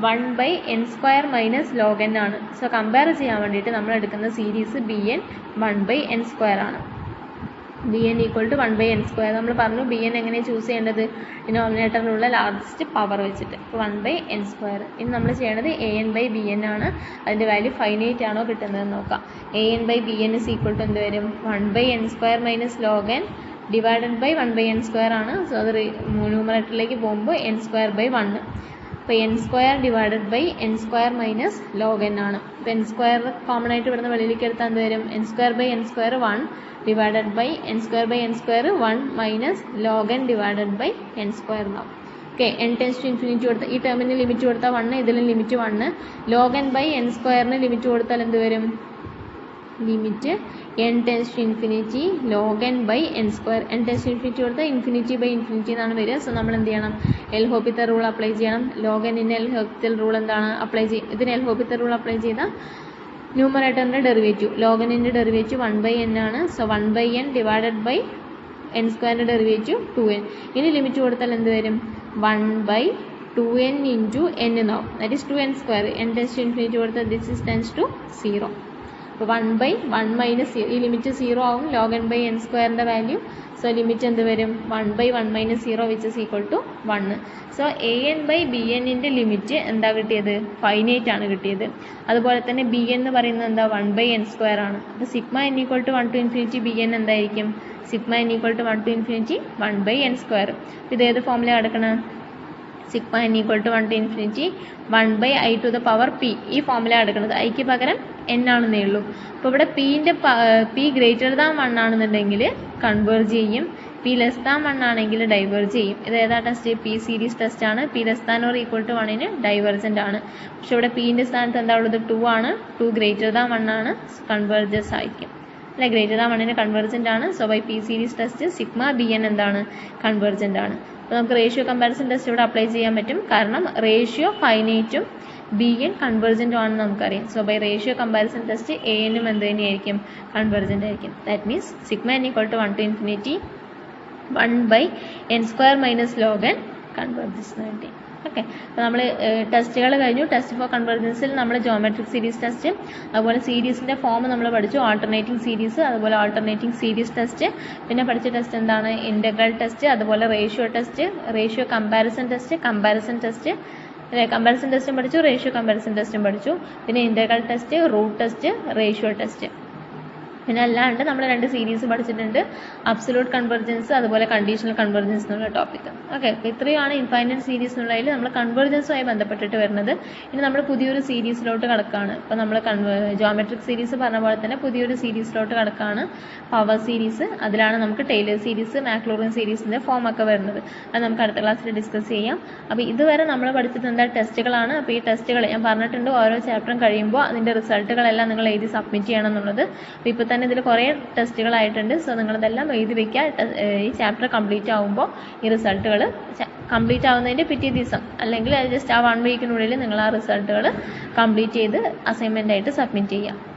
1/n² minus log n ആണ്. സോ കമ്പയർ ചെയ്യാൻ വേണ്ടിയിട്ട് നമ്മൾ എടുക്കുന്ന സീരീസ് bn 1/n² ആണ്. bn equal to 1/n². നമ്മൾ പറഞ്ഞു bn എങ്ങനെ ചൂസ് ചെയ്യേണ്ടത്? ഡിനോമിനേറ്ററിലുള്ള ലാർജസ്റ്റ് പവർ വെച്ചിട്ട്. അപ്പോൾ 1/n². ഇനി നമ്മൾ ചെയ്യേണ്ടത് an/bn ആണ്. അതിൻ്റെ വാല്യൂ ഫൈനൈറ്റ് ആണോ കിട്ടുന്നതെന്ന് നോക്കാം. an/bn ഇസ് ഈക്വൽ ടു എന്ത് വരും? 1/n² minus log n divided by 1/n² ആണ്. സോ അത് ന്യൂമറേറ്ററിലേക്ക് പോകുമ്പോൾ n²/1. അപ്പോൾ n² divided by n² minus log n ആണ്. അപ്പോൾ n² കോമൺ ആയിട്ട് ഇവിടുന്ന് വെളിയിലേക്ക് എടുത്താൽ എന്ത് വരും? n²/n² 1 divided by n²/n² 1 minus log n divided by n² എന്നാവും. Okay, n tends to infinity കൊടുത്താൽ ഈ ടേമിന് ലിമിറ്റ് കൊടുത്താൽ 1, ഇതിലും ലിമിറ്റ് 1. log n/n² ലിമിറ്റ് കൊടുത്താൽ എന്ത് വരും? Limit n tends to infinity log n/n². n tends to infinity കൊടുത്താൽ ഇൻഫിനിറ്റി എന്നാണ് വരിക. സോ നമ്മൾ എന്ത് ചെയ്യണം? എൽ ഹോപ്പിറ്റൽ റൂൾ അപ്ലൈ ചെയ്യണം. log n-ന് എൽ ഹോപ്പിറ്റൽ റൂൾ എന്താണ്? അപ്ലൈ ഇതിന് എൽ ഹോപ്പിറ്റൽ റൂൾ അപ്ലൈ ചെയ്താൽ ന്യൂമറേറ്ററിൻ്റെ ഡെറിവേറ്റീവ് log n ൻ്റെ ഡെറിവേറ്റീവ് 1/n ആണ്. So 1/n divided by n സ്ക്വയറിൻ്റെ ഡെറിവേറ്റീവ് 2n. ഇനി ലിമിറ്റ് കൊടുത്താൽ എന്ത് വരും? 1/2n ഇൻറ്റു n എന്നാവും. That is 2n square. n tends to infinity കൊടുത്താൽ ദിസ് ഇസ് ടെൻസ് ടു 0. അപ്പോൾ 1/1 മൈനസ് 0, ഈ ലിമിറ്റ് 0 ആവും. log n ബൈ n സ്ക്വയറിൻ്റെ വാല്യൂ. സോ ലിമിറ്റ് എന്ത് വരും? 1/1 minus 0 which is equal to 1. So an by bnൻ്റെ ലിമിറ്റ് എന്താ കിട്ടിയത്? ഫൈനൈറ്റ് ആണ് കിട്ടിയത്. അതുപോലെ തന്നെ bn എന്ന് പറയുന്നത് എന്താ? 1/n സ്ക്വയർ ആണ്. അപ്പോൾ sigma n equal to 1 to infinity bn എന്തായിരിക്കും? Sigma n equal to 1 to infinity 1/n square. ഇത് ഏത് ഫോമിൽ കിടക്കണം? Sigma n equal to 1 to infinity 1/i to the power p. ഈ ഫോമിലാണ് എടുക്കുന്നത്. ഐക്ക് പകരം n ആണെന്നേ ഉള്ളൂ. അപ്പോൾ ഇവിടെ പീൻ്റെ p ഗ്രേറ്റർ ദാൻ 1 ആണെന്നുണ്ടെങ്കിൽ കൺവേർജ് ചെയ്യും, p ലെസ് ദാൻ 1 ആണെങ്കിൽ ഡൈവേർജ് ചെയ്യും. ഇത് ഏതാ ടെസ്റ്റ്? p സീരീസ് ടെസ്റ്റ് ആണ്. p less than or equal to 1 divergent ആണ്. പക്ഷെ ഇവിടെ pൻ്റെ സ്ഥാനത്ത് എന്താ ഉള്ളത്? 2 ആണ്. 2 ഗ്രേറ്റർ ദാൻ 1 ആണ്, കൺവേർജസ് ആയിരിക്കും അല്ലെ? ഗ്രേറ്റർ ദാൻ 1 കൺവേർജൻ്റ് ആണ്. So by p series test sigma bn എന്താണ്? കൺവേർജൻ്റ് ആണ്. അപ്പോൾ നമുക്ക് റേഷ്യോ കമ്പാരിസൺ ടെസ്റ്റ് ഇവിടെ അപ്ലൈ ചെയ്യാൻ പറ്റും. കാരണം റേഷ്യോ ഫൈനൈറ്റും bn കൺവേർജൻറ്റും ആണെന്ന് നമുക്കറിയാം. So by ratio comparison test anനും എന്ത് തന്നെയായിരിക്കും? കൺവേർജൻ്റ് ആയിരിക്കും. That means sigma n equal to 1 to infinity 1/n square minus log n convergence വേണ്ടി. ഓക്കെ, അപ്പോൾ നമ്മൾ ടെസ്റ്റുകൾ കഴിഞ്ഞു. ടെസ്റ്റ് ഫോർ കൺവേർജൻസിൽ നമ്മൾ ജോമെട്രിക് സീരീസ് ടെസ്റ്റ്, അതുപോലെ സീരീസിൻ്റെ ഫോം നമ്മൾ പഠിച്ചു. ആൾട്ടർനേറ്റിംഗ് സീരീസ്, അതുപോലെ ആൾട്ടർനേറ്റിംഗ് സീരീസ് ടെസ്റ്റ്. പിന്നെ പഠിച്ച ടെസ്റ്റ് എന്താണ്? ഇൻ്റഗ്രൽ ടെസ്റ്റ്, അതുപോലെ ratio test, ratio comparison test, comparison test അല്ലേ? കമ്പാരിസൺ ടെസ്റ്റും പഠിച്ചു, റേഷ്യോ കമ്പാരിസൺ ടെസ്റ്റും പഠിച്ചു. പിന്നെ integral test, root test, ratio test. പിന്നെ അല്ലാണ്ട് നമ്മൾ 2 സീരീസ് പഠിച്ചിട്ടുണ്ട്. അബ്സലൂട്ട് കൺവെർജൻസ്, അതുപോലെ കണ്ടീഷണൽ കൺവെർജൻസ് എന്നുള്ള ടോപ്പിക്ക്. ഓക്കെ, അപ്പോൾ ഇത്രയാണ് ഇൻഫൈനൈറ്റ് സീരീസ് എന്നുള്ളതിൽ നമ്മൾ കൺവെർജൻസുമായി ബന്ധപ്പെട്ടിട്ട് വരുന്നത്. ഇനി നമ്മൾ പുതിയൊരു സീരീസിലോട്ട് കടക്കുകയാണ്. ഇപ്പോൾ നമ്മൾ ജോമെട്രിക് സീരീസ് പറഞ്ഞ പോലെ തന്നെ പുതിയൊരു സീരീസിലോട്ട് കടക്കുകയാണ്. Power series. അതിലാണ് നമുക്ക് ടൈലർ സീരീസ്, മാക്ലോറിൻ സീരീസിൻ്റെ ഫോമൊക്കെ വരുന്നത്. അത് നമുക്ക് അടുത്ത ക്ലാസ്സിൽ ഡിസ്കസ് ചെയ്യാം. അപ്പോൾ ഇതുവരെ നമ്മൾ പഠിച്ചത് എന്താ? ടെസ്റ്റുകളാണ്. അപ്പോൾ ഈ ടെസ്റ്റുകൾ ഞാൻ പറഞ്ഞിട്ടുണ്ട്, ഓരോ ചാപ്റ്ററും കഴിയുമ്പോൾ അതിൻ്റെ റിസൾട്ടുകളെല്ലാം നിങ്ങൾ എഴുതി സബ്മിറ്റ് ചെയ്യണം എന്നുള്ളത്. അപ്പോൾ ഇപ്പോൾ തന്നെ ഇതിൽ കുറേ ടെസ്റ്റുകളായിട്ടുണ്ട്. സോ നിങ്ങളതെല്ലാം എഴുതി വയ്ക്കുക. ഈ ചാപ്റ്റർ കംപ്ലീറ്റ് ആകുമ്പോൾ ഈ റിസൾട്ടുകൾ കംപ്ലീറ്റ് ആവുന്നതിൻ്റെ പിറ്റേ ദിവസം അല്ലെങ്കിൽ ജസ്റ്റ് ആ 1 വീക്കിനുള്ളിൽ നിങ്ങൾ ആ റിസൾട്ടുകൾ കംപ്ലീറ്റ് ചെയ്ത് അസൈൻമെൻ്റ് ആയിട്ട് സബ്മിറ്റ് ചെയ്യുക.